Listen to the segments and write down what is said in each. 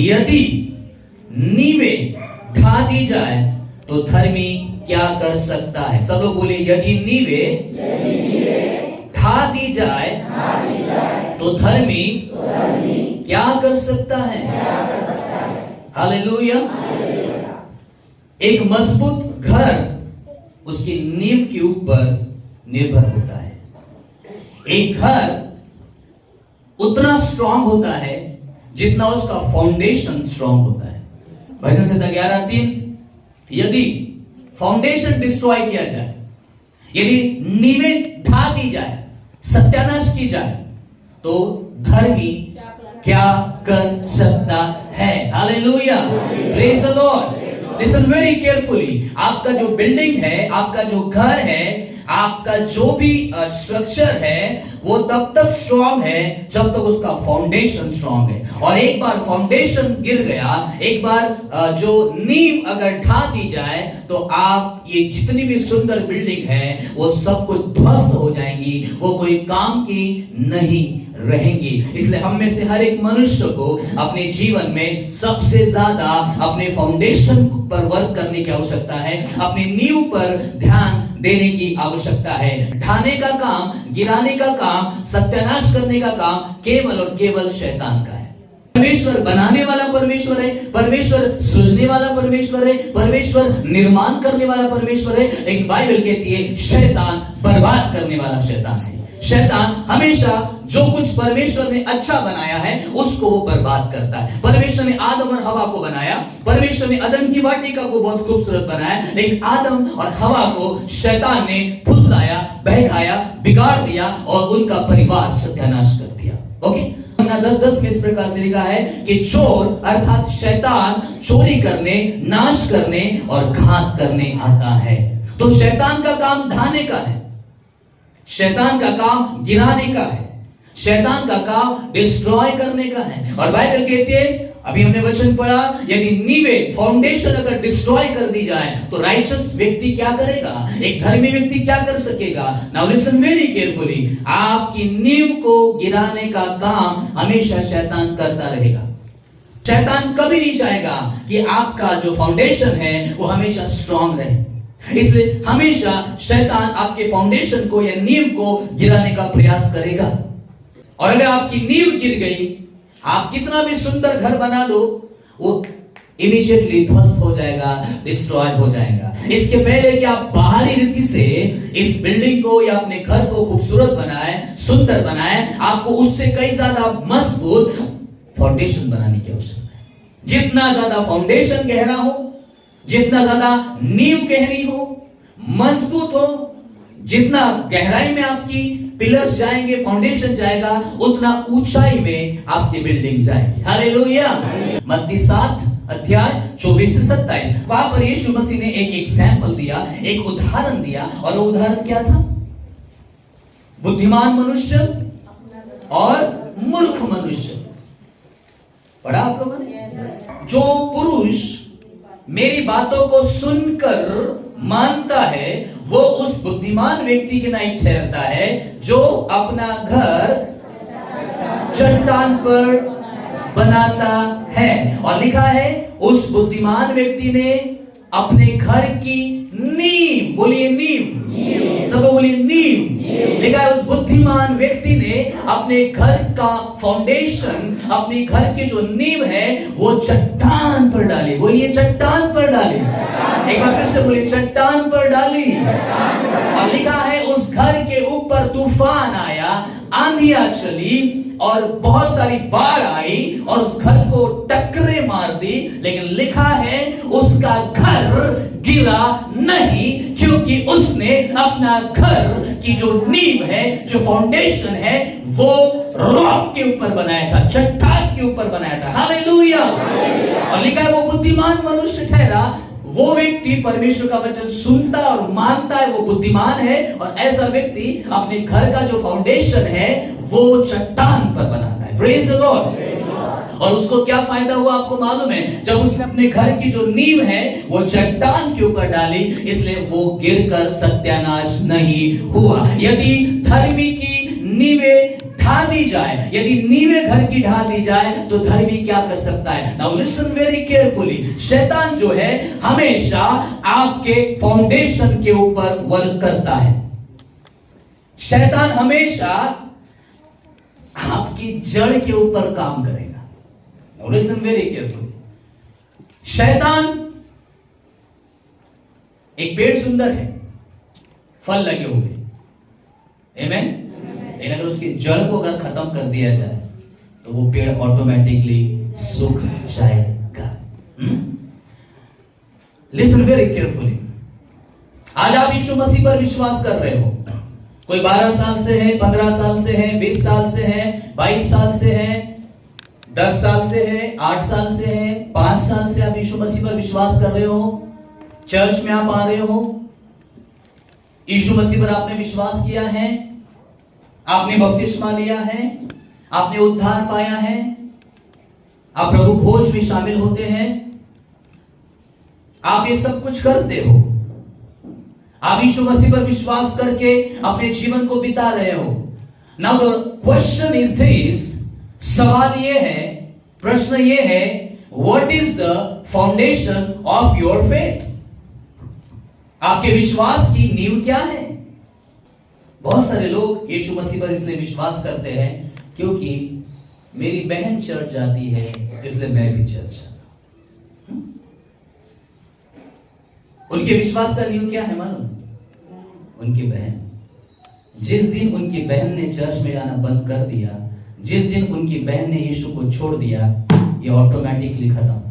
यदि नींवें ढा दी जाए तो धर्मी क्या कर सकता है? सब लोग बोले, यदि नींवें ढा दी जाए तो धर्मी क्या कर सकता है? हालेलुया। एक मजबूत घर उसकी नींव के ऊपर निर्भर होता है। एक घर उतना स्ट्रांग होता है जितना उसका फाउंडेशन स्ट्रांग होता है। भजन संहिता 11:3, यदि फाउंडेशन डिस्ट्रॉय किया जाए, यदि नींवें ढा दी जाए, सत्यानाश की जाए, तो धर्मी क्या कर सकता है? Hallelujah, praise the Lord. Listen very carefully. आपका जो बिल्डिंग है, आपका जो घर है, आपका जो भी स्ट्रक्चर है, वो तब तक स्ट्रांग है जब तक उसका फाउंडेशन स्ट्रांग है। और एक बार फाउंडेशन गिर गया, एक बार जो नींव अगर ढा दी जाए, तो आप ये जितनी भी सुंदर बिल्डिंग है वो सब कुछ ध्वस्त हो जाएंगी, वो कोई काम की नहीं रहेंगी। इसलिए हम में से हर एक मनुष्य को अपने जीवन में सबसे ज्यादा अपने फाउंडेशन पर वर्क करने की आवश्यकता है, अपनी नींव पर ध्यान देने की आवश्यकता है। ढाने का काम, गिराने का काम, सत्यानाश करने का काम केवल और केवल शैतान का है। परमेश्वर बनाने वाला परमेश्वर है, परमेश्वर सृजने वाला परमेश्वर है, परमेश्वर निर्माण करने वाला परमेश्वर है। लेकिन बाइबल कहती है शैतान बर्बाद करने वाला शैतान है। शैतान हमेशा जो कुछ परमेश्वर ने अच्छा बनाया है उसको वो बर्बाद करता है। परमेश्वर ने आदम और हवा को बनाया, परमेश्वर ने अदन की वाटिका को बहुत खूबसूरत बनाया, लेकिन आदम और हवा को शैतान ने फुसलाया, बहकाया, बिगाड़ दिया और उनका परिवार सत्यानाश कर दिया। ओके, 10:10 में इस प्रकार से लिखा है कि चोर अर्थात शैतान चोरी करने, नाश करने और घात करने आता है। तो शैतान का काम ढाने का है, शैतान का काम गिराने का है, शैतान का काम डिस्ट्रॉय करने का है। और बाइबल कहती है, अभी हमने वचन पढ़ा, यदि नींवें, फाउंडेशन अगर डिस्ट्रॉय कर दी जाए तो राइचस व्यक्ति क्या करेगा? एक धर्मी व्यक्ति क्या कर सकेगा? Now listen very carefully. आपकी नींव को गिराने का काम हमेशा शैतान करता रहेगा। शैतान कभी नहीं चाहेगा कि आपका जो फाउंडेशन है वो हमेशा स्ट्रांग रहे। इसलिए हमेशा शैतान आपके फाउंडेशन को या नींव को गिराने का प्रयास करेगा। और अगर आपकी नींव गिर गई, आप कितना भी सुंदर घर बना दो, वो इमीडिएटली ध्वस्त हो जाएगा, डिस्ट्रॉय हो जाएगा। इसके पहले कि आप बाहरी रीति से इस बिल्डिंग को या अपने घर को खूबसूरत बनाए, सुंदर बनाए, आपको उससे कई ज्यादा मजबूत फाउंडेशन बनाने की आवश्यकता है। जितना ज्यादा फाउंडेशन गहरा हो, जितना ज्यादा नींव गहरी हो, मजबूत हो, जितना गहराई में आपकी पिलर्स जाएंगे, फाउंडेशन जाएगा, उतना ऊंचाई में आपकी बिल्डिंग जाएगी। हालेलुया। मत्ती 7:24-27, वहां पर यीशु मसीह ने एक एग्जाम्पल दिया, एक उदाहरण दिया। और वो उदाहरण क्या था? बुद्धिमान मनुष्य और मूर्ख मनुष्य। पढ़ा आप लोगों ने? जो पुरुष मेरी बातों को सुनकर मानता है वो उस बुद्धिमान व्यक्ति के नहीं ठहरता है जो अपना घर चट्टान पर बनाता है। और लिखा है उस बुद्धिमान व्यक्ति ने अपने घर की नींव, बोलिए नींव, सब बोलिए नींव। लिखा है उस बुद्धिमान व्यक्ति ने अपने घर का फाउंडेशन, अपने घर की जो नींव है वो चट्टान पर डाली। बोलिए चट्टान पर डाली। एक बार फिर से बोलिए चट्टान पर डाली। और लिखा है उस घर के ऊपर तूफान आया, आंधियां चली और बहुत सारी बाढ़ आई और उस घर को टक्करे मार दी, लेकिन लिखा है उसका घर गिरा नहीं, क्योंकि उसने अपना घर की जो नींव है, जो फाउंडेशन है, वो रॉक के ऊपर बनाया था, चट्टान के ऊपर बनाया था। हालेलुया। और लिखा है वो बुद्धिमान मनुष्य ठहरा। वो व्यक्ति परमेश्वर का वचन सुनता और मानता है, वो बुद्धिमान है। और ऐसा व्यक्ति अपने घर का जो फाउंडेशन है वो चट्टान पर बनाता है। Praise the Lord. और उसको क्या फायदा हुआ आपको मालूम है? जब उसने अपने घर की जो नींव है वो चट्टान के ऊपर डाली, इसलिए वो गिरकर सत्यानाश नहीं हुआ। यदि धर्मी की नींवें ढा दी जाए, यदि नींवें घर की ढा दी जाए तो धर्मी क्या कर सकता है? Now listen very carefully. शैतान जो है हमेशा आपके फाउंडेशन के ऊपर वर्क करता है। शैतान हमेशा आपकी जड़ के ऊपर काम करेगा। Now listen very carefully. शैतान, एक पेड़ सुंदर है, फल लगे हुए, आमेन, लेकिन अगर उसकी जड़ को अगर खत्म कर दिया जाए तो वो पेड़ ऑटोमेटिकली सूख जाएगा। Listen very carefully. आज आप यीशु मसीह पर विश्वास कर रहे हो, कोई 12 साल से है, 15 साल से है, 20 साल से है, 22 साल से है, 10 साल से है, 8 साल से है, 5 साल से आप यीशु मसीह पर विश्वास कर रहे हो, चर्च में आप आ रहे हो, यीशु मसीह पर आपने विश्वास किया है, आपने बपतिस्मा लिया है, आपने उद्धार पाया है, आप प्रभु भोज में शामिल होते हैं, आप ये सब कुछ करते हो, आप यीशु मसीह पर विश्वास करके अपने जीवन को बिता रहे हो। Now the question is this, सवाल ये है, प्रश्न ये है, what is the foundation of your faith? आपके विश्वास की नींव क्या है? बहुत सारे लोग यीशु मसीह पर इसलिए विश्वास करते हैं क्योंकि मेरी बहन चर्च जाती है इसलिए मैं भी चर्च जाता हूं। उनके विश्वास का नींव क्या है मालूम? उनकी बहन। जिस दिन उनकी बहन ने चर्च में जाना बंद कर दिया, जिस दिन उनकी बहन ने यीशु को छोड़ दिया, ये ऑटोमेटिकली खत्म।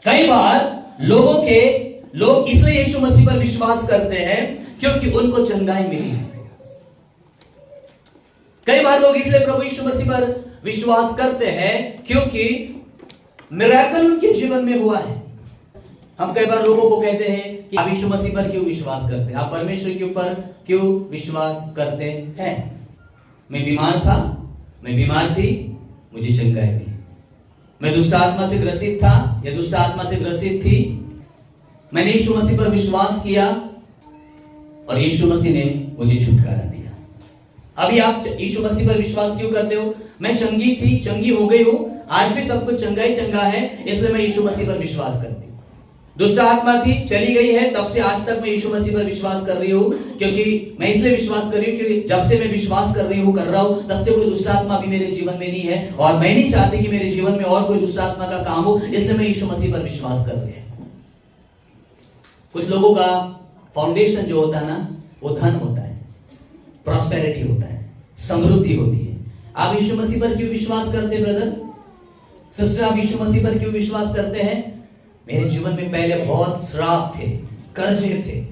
कई बार लोग इसलिए यीशु मसीह पर विश्वास करते हैं क्योंकि उनको चंगाई मिली है। कई बार लोग इसलिए प्रभु यीशु मसीह पर विश्वास करते हैं क्योंकि मिरेकल उनके जीवन में हुआ है। हम कई बार लोगों को कहते हैं कि आप यीशु मसीह पर क्यों विश्वास करते हैं, आप परमेश्वर के ऊपर क्यों विश्वास करते हैं? मैं बीमार था, मैं बीमार थी, मुझे चंगाई मिली। मैं दुष्ट आत्मा से ग्रसित था या दुष्ट आत्मा से ग्रसित थी, मैंने यीशु मसीह पर विश्वास किया और यीशु मसीह ने मुझे छुटकारा दिया। अभी आप यीशु मसीह पर विश्वास क्यों करते हो? मैं चंगी थी, चंगी हो गई हूं, आज भी सब कुछ चंगा ही चंगा है, इसलिए मैं यीशु मसीह पर विश्वास करती हूं। दुष्ट आत्मा थी, चली गई है, तब से आज तक मैं यीशु मसीह पर विश्वास कर रही हूं, क्योंकि मैं इसलिए विश्वास कर रही हूं क्योंकि जब से मैं विश्वास कर रहा हूं तब से कोई दुष्ट आत्मा भी मेरे जीवन में नहीं है और मैं नहीं चाहती कि मेरे जीवन में और कोई दुष्ट आत्मा का काम हो, इसलिए मैं यीशु मसीह पर विश्वास कर रही हूं। कुछ लोगों का फाउंडेशन जो होता है ना, वो धन होता है, प्रॉस्पेरिटी होता है, समृद्धि होती है। आप यीशु मसीह पर क्यों विश्वास करते हैं ब्रदर सिस्टर? आप यीशु मसीह पर क्यों विश्वास करते हैं? मेरे जीवन में पहले बहुत श्राप थे, कर्जे थे,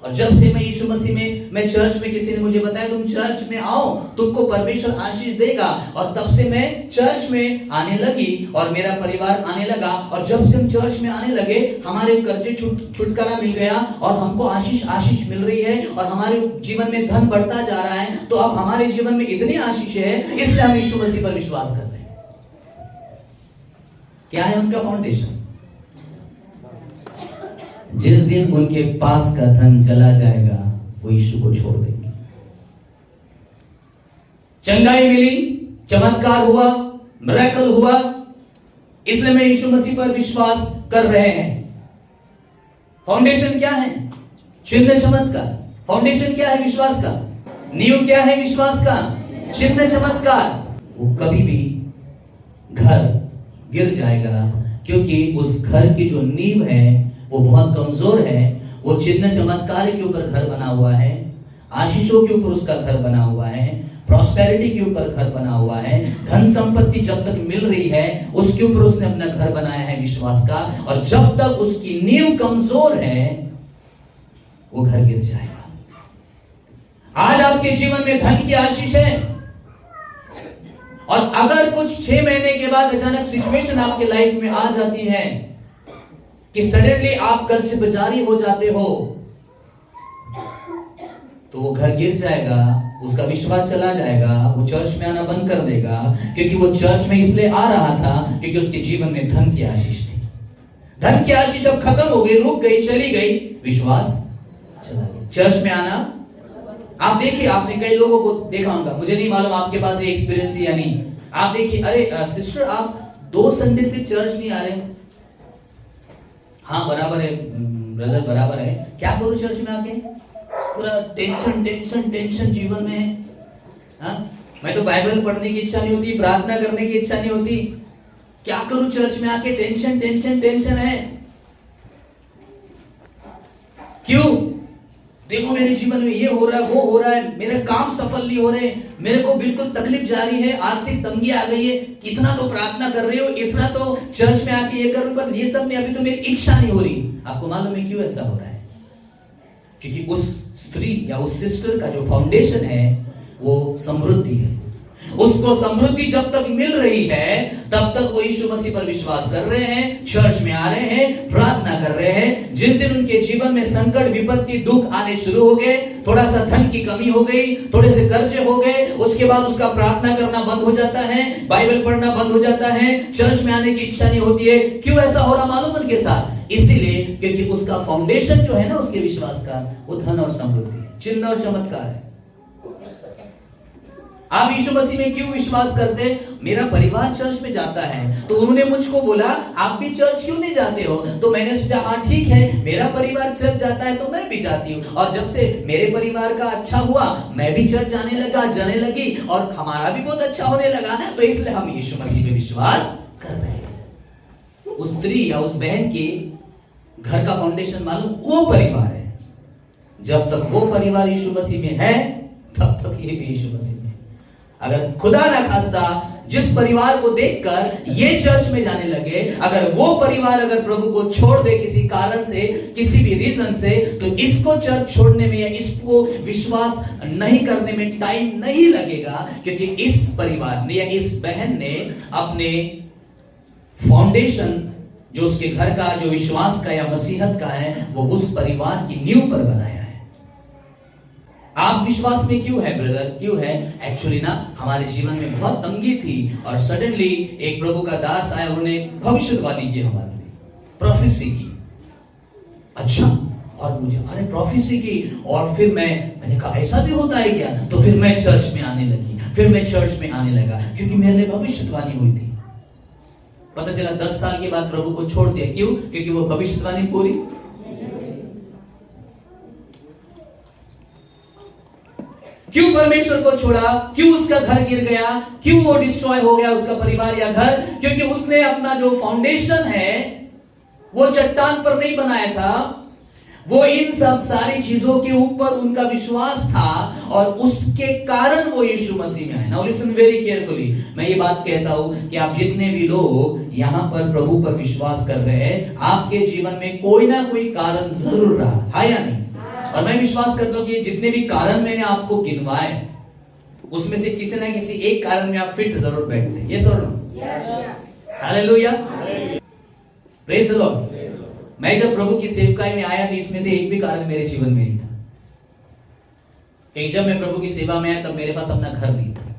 और जब से मैं यीशु मसीह में, मैं चर्च में, किसी ने मुझे बताया तुम चर्च में आओ, तुमको परमेश्वर आशीष देगा, और तब से मैं चर्च में आने लगी और मेरा परिवार आने लगा, और जब से हम चर्च में आने लगे हमारे कर्जे छुटकारा मिल गया और हमको आशीष मिल रही है और हमारे जीवन में धन बढ़ता जा रहा है। तो अब हमारे जीवन में इतनी आशीष है, इसलिए हम यीशु मसीह पर विश्वास कर रहे हैं। क्या है उनका फाउंडेशन? जिस दिन उनके पास का धन चला जाएगा वो यीशु को छोड़ देंगे। चंगाई मिली, चमत्कार हुआ, मिरेकल हुआ, इसलिए मैं यीशु मसीह पर विश्वास कर रहे हैं। फाउंडेशन क्या है? चिन्ह चमत्कार। फाउंडेशन क्या है विश्वास का? नींव क्या है विश्वास का? चिन्ह चमत्कार। वो कभी भी घर गिर जाएगा क्योंकि उस घर की जो नींव है वो बहुत कमजोर है। वो चिन्ह चमत्कार के ऊपर घर बना हुआ है, आशीषों के ऊपर उसका घर बना हुआ है, प्रॉस्पेरिटी के ऊपर घर बना हुआ है, धन संपत्ति जब तक मिल रही है उसके ऊपर उसने अपना घर बनाया है विश्वास का, और जब तक उसकी नींव कमजोर है वो घर गिर जाएगा। आज आपके जीवन में धन की आशीष है, और अगर कुछ 6 महीने के बाद अचानक सिचुएशन आपके लाइफ में आ जाती है कि सडनली आप कर्ज बाजारी हो जाते हो, तो वो घर गिर जाएगा, उसका विश्वास चला जाएगा, वो चर्च में आना बंद कर देगा, क्योंकि वो चर्च में इसलिए आ रहा था क्योंकि उसके जीवन में धन की आशीष थी। धन की आशीष अब खत्म हो गई, रुक गई, चली गई, विश्वास चला गया, चर्च में आना आप देखिए, आपने कई लोगों को देखा होगा, मुझे नहीं मालूम आपके पास ये एक्सपीरियंस है या नहीं। आप देखिए, अरे सिस्टर आप 2 संडे से चर्च नहीं आ रहे। हाँ बराबर है ब्रदर, बराबर है, क्या करूं चर्च में आके, पूरा टेंशन टेंशन टेंशन जीवन में है। हाँ, मैं तो बाइबल पढ़ने की इच्छा नहीं होती, प्रार्थना करने की इच्छा नहीं होती, क्या करूं चर्च में आके, टेंशन टेंशन टेंशन है। क्यों? देखो मेरे जीवन में ये हो रहा है, वो हो रहा है, मेरे काम सफल नहीं हो रहे, मेरे को बिल्कुल तकलीफ जारी है, आर्थिक तंगी आ गई है, कितना तो प्रार्थना कर रही हो, इतना तो चर्च में आके ये करूं, पर ये सब में अभी तो मेरी इच्छा नहीं हो रही। आपको मालूम है क्यों ऐसा हो रहा है? क्योंकि उस स्त्री या उस सिस्टर का जो फाउंडेशन है वो समृद्धि है। उसको समृद्धि जब तक मिल रही है तब तक वो यीशु मसीह पर विश्वास कर रहे हैं, चर्च में आ रहे हैं, प्रार्थना कर रहे हैं। जिस दिन उनके जीवन में संकट, विपत्ति, दुख आने शुरू हो गए, थोड़ा सा धन की कमी हो गई, थोड़े से कर्जे हो गए, उसके बाद उसका प्रार्थना करना बंद हो जाता है, बाइबल पढ़ना बंद हो जाता है, चर्च में आने की इच्छा नहीं होती है। क्यों ऐसा हो रहा मालूम उनके साथ? इसीलिए क्योंकि उसका फाउंडेशन जो है ना उसके विश्वास का, वो धन और समृद्धि है, चिन्ह और चमत्कार है। आप यीशु मसीह में क्यों विश्वास करते हैं? मेरा परिवार चर्च में जाता है, तो उन्होंने मुझको बोला आप भी चर्च क्यों नहीं जाते हो? तो मैंने सोचा हाँ ठीक है, मेरा परिवार चर्च जाता है तो मैं भी जाती हूँ, और जब से मेरे परिवार का अच्छा हुआ मैं भी चर्च जाने लगी और हमारा भी बहुत अच्छा होने लगा, तो इसलिए हम यीशु मसीह में विश्वास कर रहे हैं। उस स्त्री या उस बहन के घर का फाउंडेशन मालूम, वो परिवार है। जब तक वो परिवार यीशु मसीह में है तब तक ये भी यीशु मसीह में। अगर खुदा न खास्ता जिस परिवार को देखकर ये चर्च में जाने लगे, अगर वो परिवार अगर प्रभु को छोड़ दे किसी कारण से, किसी भी रीजन से, तो इसको चर्च छोड़ने में या इसको विश्वास नहीं करने में टाइम नहीं लगेगा, क्योंकि इस परिवार ने या इस बहन ने अपने फाउंडेशन जो उसके घर का, जो विश्वास का या मसीहत का है, वो उस परिवार की नींव पर बनाया है। आप विश्वास में क्यों है ब्रदर? क्यों है? एक्चुअली ना हमारे जीवन में बहुत तंगी थी और सडनली एक प्रभु का दास आया, उन्होंने भविष्यवाणी की, हमारे लिए प्रोफेसी की। अच्छा, और मुझे अरे प्रोफेसी की, और फिर मैंने कहा ऐसा भी होता है क्या? तो फिर मैं चर्च में आने लगी, फिर मैं चर्च में आने लगा, क्योंकि मेरे लिए भविष्यवाणी हुई थी। पता चला 10 साल के बाद प्रभु को छोड़ दिया। क्यों? क्योंकि वो भविष्यवाणी पूरी। क्यों परमेश्वर को छोड़ा? क्यों उसका घर गिर गया? क्यों वो डिस्ट्रॉय हो गया उसका परिवार या घर? क्योंकि उसने अपना जो फाउंडेशन है वो चट्टान पर नहीं बनाया था, वो इन सब सारी चीजों के ऊपर उनका विश्वास था, और उसके कारण वो यीशु मसीह में आए। नाउ लिसन वेरी केयरफुली, मैं ये बात कहता हूं कि आप जितने भी लोग यहां पर प्रभु पर विश्वास कर रहे हैं, आपके जीवन में कोई ना कोई कारण जरूर रहा है, या नहीं? और मैं विश्वास करता हूं कि जितने भी कारण मैंने आपको गिनवाए, उसमें से किसी ना किसी एक कारण में आप फिट जरूर बैठते हैं। यस और no? Hallelujah, praise the lord. मैं जब प्रभु की सेवकाई में आया तो इसमें से एक भी कारण मेरे जीवन में नहीं था, क्योंकि जब मैं प्रभु की सेवा में आया तब मेरे पास अपना घर नहीं था,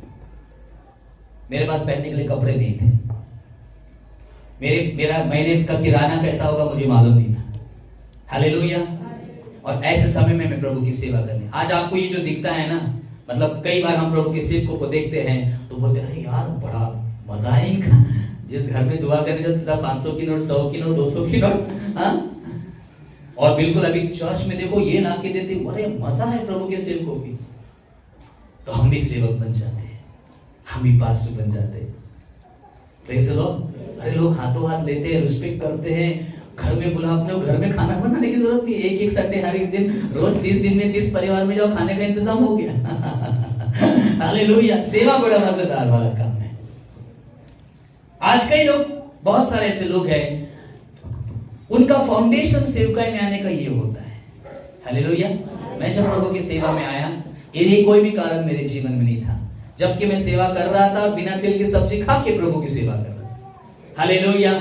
मेरे पास पहनने के लिए कपड़े नहीं थे, मेरा महीने का किराना कैसा होगा मुझे मालूम नहीं था। हालेलुया। और ऐसे समय में मैं प्रभु की सेवा करने, आज आपको ये जो दिखता है ना, मतलब कई बार हम प्रभु के सेवकों को देखते हैं तो बोलते हैं अरे यार बड़ा मजा है इनका, जिस घर में दुआ करने जाते 500 की नोट, 100 की नोट, 200 की नोट, हाँ? और बिल्कुल अभी चर्च में देखो ये ला के देते, अरे मजा है प्रभु के सेवकों की। तो हम भी सेवक बन जाते हैं, हम भी पास्टर बन जाते हैं। Praise the Lord. अरे लोग हाथों हाथ लेते हैं, रिस्पेक्ट करते हैं, घर में बुला, अपने घर में खाना बनाने की जरूरत नहीं, एक एक संडे हर एक दिन, रोज 30 दिन में 30 परिवार में जाओ, खाने का इंतजाम हो गया। हालेलुया। सेवा बड़ा मजेदार वाला काम है। आज कई लोग, बहुत सारे ऐसे लोग हैं, उनका फाउंडेशन सेवकाई में आने का ये होता है। हालेलुया। मैं जब प्रभु की सेवा में आया, ये कोई भी कारण मेरे जीवन में नहीं था, जबकि मैं सेवा कर रहा था, बिना तेल की सब्जी खा के प्रभु की सेवा कर रहा था। Hallelujah.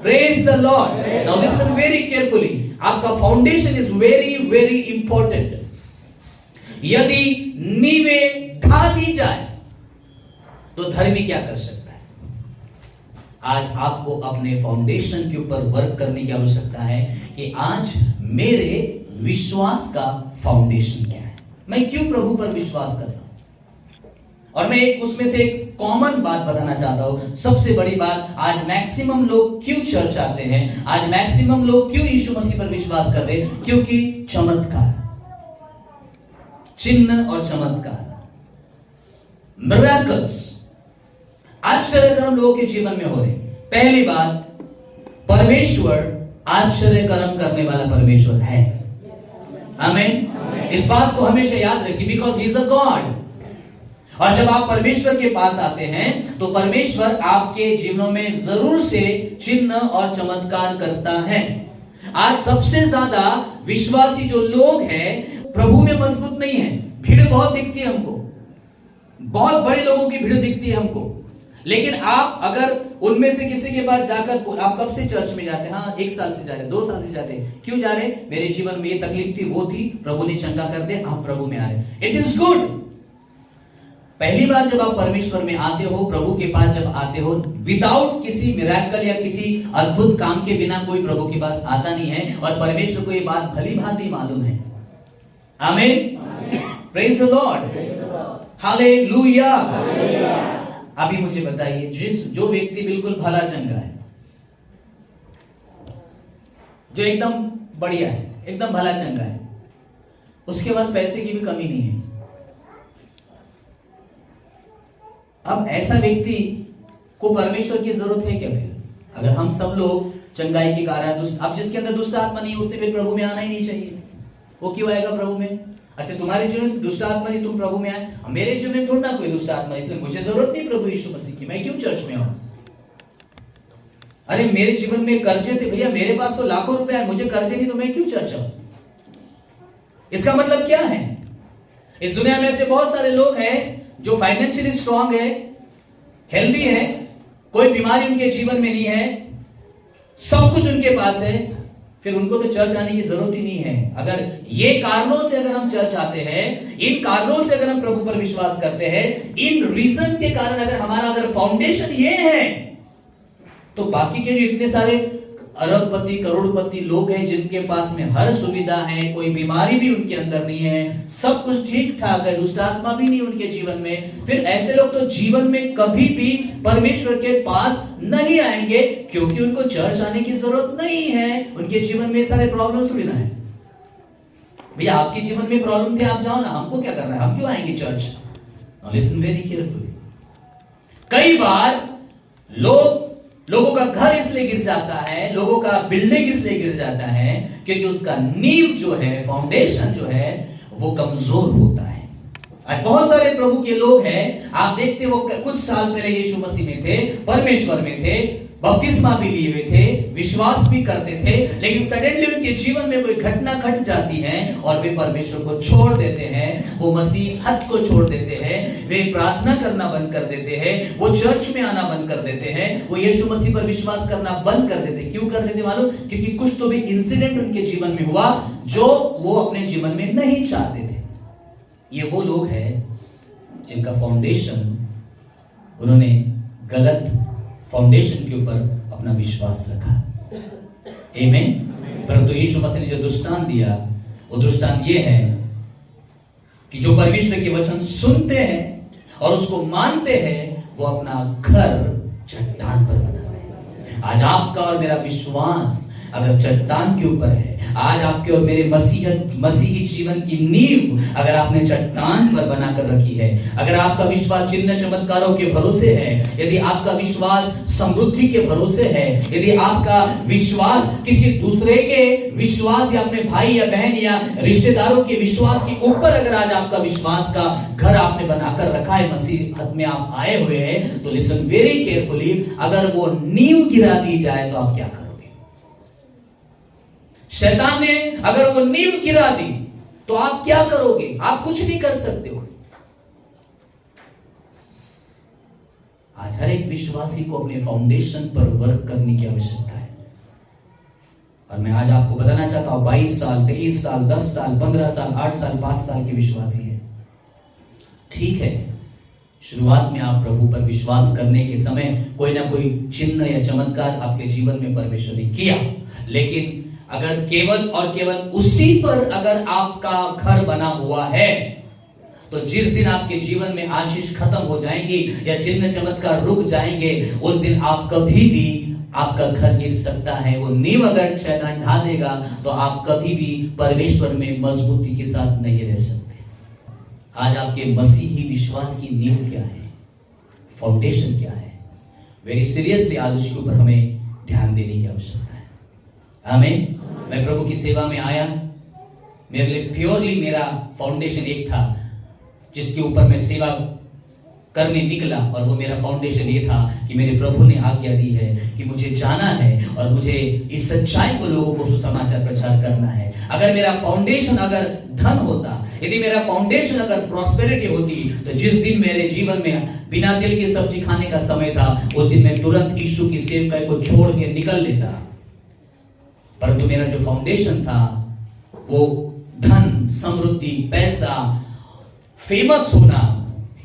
Praise the Lord. Now listen very carefully. आपका foundation is very very important. यदि नींवें ढा दी जाए तो धर्मी क्या कर सकता है? आज आपको अपने फाउंडेशन के ऊपर वर्क करने की आवश्यकता है कि आज मेरे विश्वास का फाउंडेशन क्या है। मैं क्यों प्रभु पर विश्वास कर रहा हूं? और मैं उसमें से एक कॉमन बात बताना चाहता हूं। सबसे बड़ी बात, आज मैक्सिमम लोग क्यों चर्च आते हैं, आज मैक्सिमम लोग क्यों यीशु मसीह पर विश्वास कर रहे हैं? क्योंकि चमत्कार, चिन्ह और चमत्कार, मिरेकल्स, आश्चर्यकर्म लोगों के जीवन में हो रहे। पहली बात, परमेश्वर आश्चर्य कर्म करने वाला परमेश्वर है। आमीन। इस बात को हमेशा याद रखिए, because he is a God. और जब आप परमेश्वर के पास आते हैं तो परमेश्वर आपके जीवनों में जरूर से चिन्ह और चमत्कार करता है। आज सबसे ज्यादा विश्वासी जो लोग हैं प्रभु में मजबूत नहीं है। भीड़ बहुत दिखती है हमको, बहुत बड़े लोगों की भीड़ दिखती है हमको, लेकिन आप अगर उनमें से किसी के पास जाकर, आप कब से चर्च में जाते हैं? हाँ, 1 साल से जा रहे हैं, 2 साल से जाते हैं। क्यों जा रहे हैं? मेरे जीवन में ये तकलीफ थी, वो थी, प्रभु ने चंगा कर दिया, आप प्रभु में आ रहे। It is good. पहली बार जब आप परमेश्वर में आते हो, प्रभु के पास जब आते हो, विदाउट किसी मिरेकल या किसी अद्भुत काम के बिना कोई प्रभु के पास आता नहीं है। और परमेश्वर को ये बात भली भांति मालूम है। आमीन। Praise the Lord, hallelujah. अभी मुझे बताइए, जो व्यक्ति बिल्कुल भला चंगा है, जो एकदम बढ़िया है, एकदम भला चंगा है, उसके पास पैसे की भी कमी नहीं है। अब ऐसा व्यक्ति को परमेश्वर की जरूरत है क्या फिर? अगर हम सब लोग चंगाई के कारण, अब जिसके अंदर दुष्ट आत्मा नहीं है उसने फिर प्रभु में आना ही नहीं चाहिए। वो क्यों आएगा प्रभु में? अच्छा, तुम्हारे जीवन में दुष्ट आत्मा नहीं, तुम प्रभु में आए। मेरे जीवन में थोड़ा ना कोई दुष्ट आत्मा, इसलिए मुझे जरूरत नहीं प्रभु यीशु मसीह की, मैं क्यों चर्च में आऊं? अरे मेरे जीवन में कर्जे थे भैया, मेरे पास तो लाखों रुपए है, मुझे कर्जे नहीं, तो मैं क्यों चर्च आऊं? इसका मतलब क्या है? इस दुनिया में ऐसे बहुत सारे लोग हैं जो फाइनेंशियली स्ट्रांग है, हेल्दी है, कोई बीमारी उनके जीवन में नहीं है, सब कुछ उनके पास है, फिर उनको तो चर्च आने की जरूरत ही नहीं है। अगर ये कारणों से अगर हम चर्च आते हैं, इन कारणों से अगर हम प्रभु पर विश्वास करते हैं, इन रीजन के कारण अगर हमारा अगर फाउंडेशन ये है, तो बाकी के जो इतने सारे अरबपति करोड़पति लोग हैं जिनके पास में हर सुविधा है, कोई बीमारी भी उनके अंदर नहीं है, सब कुछ ठीक ठाक है, दुष्ट आत्मा भी नहीं उनके जीवन में, फिर ऐसे लोग तो जीवन में कभी भी परमेश्वर के पास नहीं आएंगे, क्योंकि उनको चर्च आने की जरूरत नहीं है। उनके जीवन में सारे प्रॉब्लम्स भी ना है। भैया आपके जीवन में प्रॉब्लम थे, आप जाओ ना, हमको क्या करना है, हम क्यों आएंगे चर्च? Listen very carefully. कई बार लोगों का घर इसलिए गिर जाता है, लोगों का बिल्डिंग इसलिए गिर जाता है क्योंकि उसका नींव जो है, फाउंडेशन जो है, वो कमजोर होता है। आज बहुत सारे प्रभु के लोग हैं, आप देखते वो कुछ साल पहले यीशु मसीह में थे, परमेश्वर में थे, बपतिस्मा भी लिए हुए थे, विश्वास भी करते थे, लेकिन सडनली उनके जीवन में कोई घटना घट जाती है और वे परमेश्वर को छोड़ देते हैं, वो मसीहत को छोड़ देते हैं, वे प्रार्थना करना बंद कर देते हैं, वो चर्च में आना बंद कर देते हैं, वो यीशु मसीह पर विश्वास करना बंद कर देते। क्यों कर देते मालूम? क्योंकि कुछ तो भी इंसिडेंट उनके जीवन में हुआ जो वो अपने जीवन में नहीं चाहते थे। ये वो लोग हैं जिनका फाउंडेशन, उन्होंने गलत फाउंडेशन के ऊपर अपना विश्वास रखा। आमीन। परंतु यीशु मसीह ने जो दृष्टांत दिया, वो दृष्टांत ये है कि जो परमेश्वर के वचन सुनते हैं और उसको मानते हैं, वो अपना घर चट्टान पर बनाते हैं। आज आपका और मेरा विश्वास अगर चट्टान के ऊपर है, आज आपके और मेरे मसीही जीवन की नींव अगर आपने चट्टान पर बनाकर रखी है, अगर आपका विश्वास चिन्ह चमत्कारों के भरोसे है, यदि आपका विश्वास समृद्धि के भरोसे है, यदि आपका विश्वास किसी दूसरे के विश्वास या अपने भाई या बहन या रिश्तेदारों के विश्वास के ऊपर अगर आज आपका विश्वास का घर आपने बनाकर रखा है, मसीहत में आप आए हुए हैं, तो लिसन वेरी केयरफुली, अगर वो नींव गिरा दी जाए तो आप क्या करोगे? शैतान ने अगर वो नींव गिरा दी तो आप क्या करोगे? आप कुछ नहीं कर सकते हो। आज हर एक विश्वासी को अपने फाउंडेशन पर वर्क करने की आवश्यकता है। और मैं आज आपको बताना चाहता हूं, 22 साल 23 साल 10 साल 15 साल 8 साल 5 साल के विश्वासी है, ठीक है, शुरुआत में आप प्रभु पर विश्वास करने के समय कोई ना कोई चिन्ह या चमत्कार आपके जीवन में परमेश्वर ने किया, लेकिन अगर केवल और केवल उसी पर अगर आपका घर बना हुआ है तो जिस दिन आपके जीवन में आशीष खत्म हो जाएंगी या चिन्ह चमत्कार रुक जाएंगे, उस दिन आप कभी भी आपका घर गिर सकता है। वो नींव अगर शैतान ढा देगा तो आप कभी भी परमेश्वर में मजबूती के साथ नहीं रह सकते। आज आपके मसीही विश्वास की नींव क्या है, फाउंडेशन क्या है, वेरी सीरियसली आज उसके ऊपर हमें ध्यान देने की आवश्यकता है। आमीन। मैं प्रभु की सेवा में आया, मेरे लिए प्योरली मेरा फाउंडेशन एक था जिसके ऊपर मैं सेवा करने निकला, और वो मेरा फाउंडेशन ये था कि मेरे प्रभु ने आज्ञा दी है कि मुझे जाना है और मुझे इस सच्चाई को लोगों को सुसमाचार प्रचार करना है। अगर मेरा फाउंडेशन अगर धन होता, यदि मेरा फाउंडेशन अगर प्रॉस्पेरिटी होती, तो जिस दिन मेरे जीवन में बिना तेल की सब्जी खाने का समय था, उस दिन मैं तुरंत यीशु की सेवकाई को छोड़ के निकल लेता। परंतु मेरा जो फाउंडेशन था वो धन, समृद्धि, पैसा, फेमस होना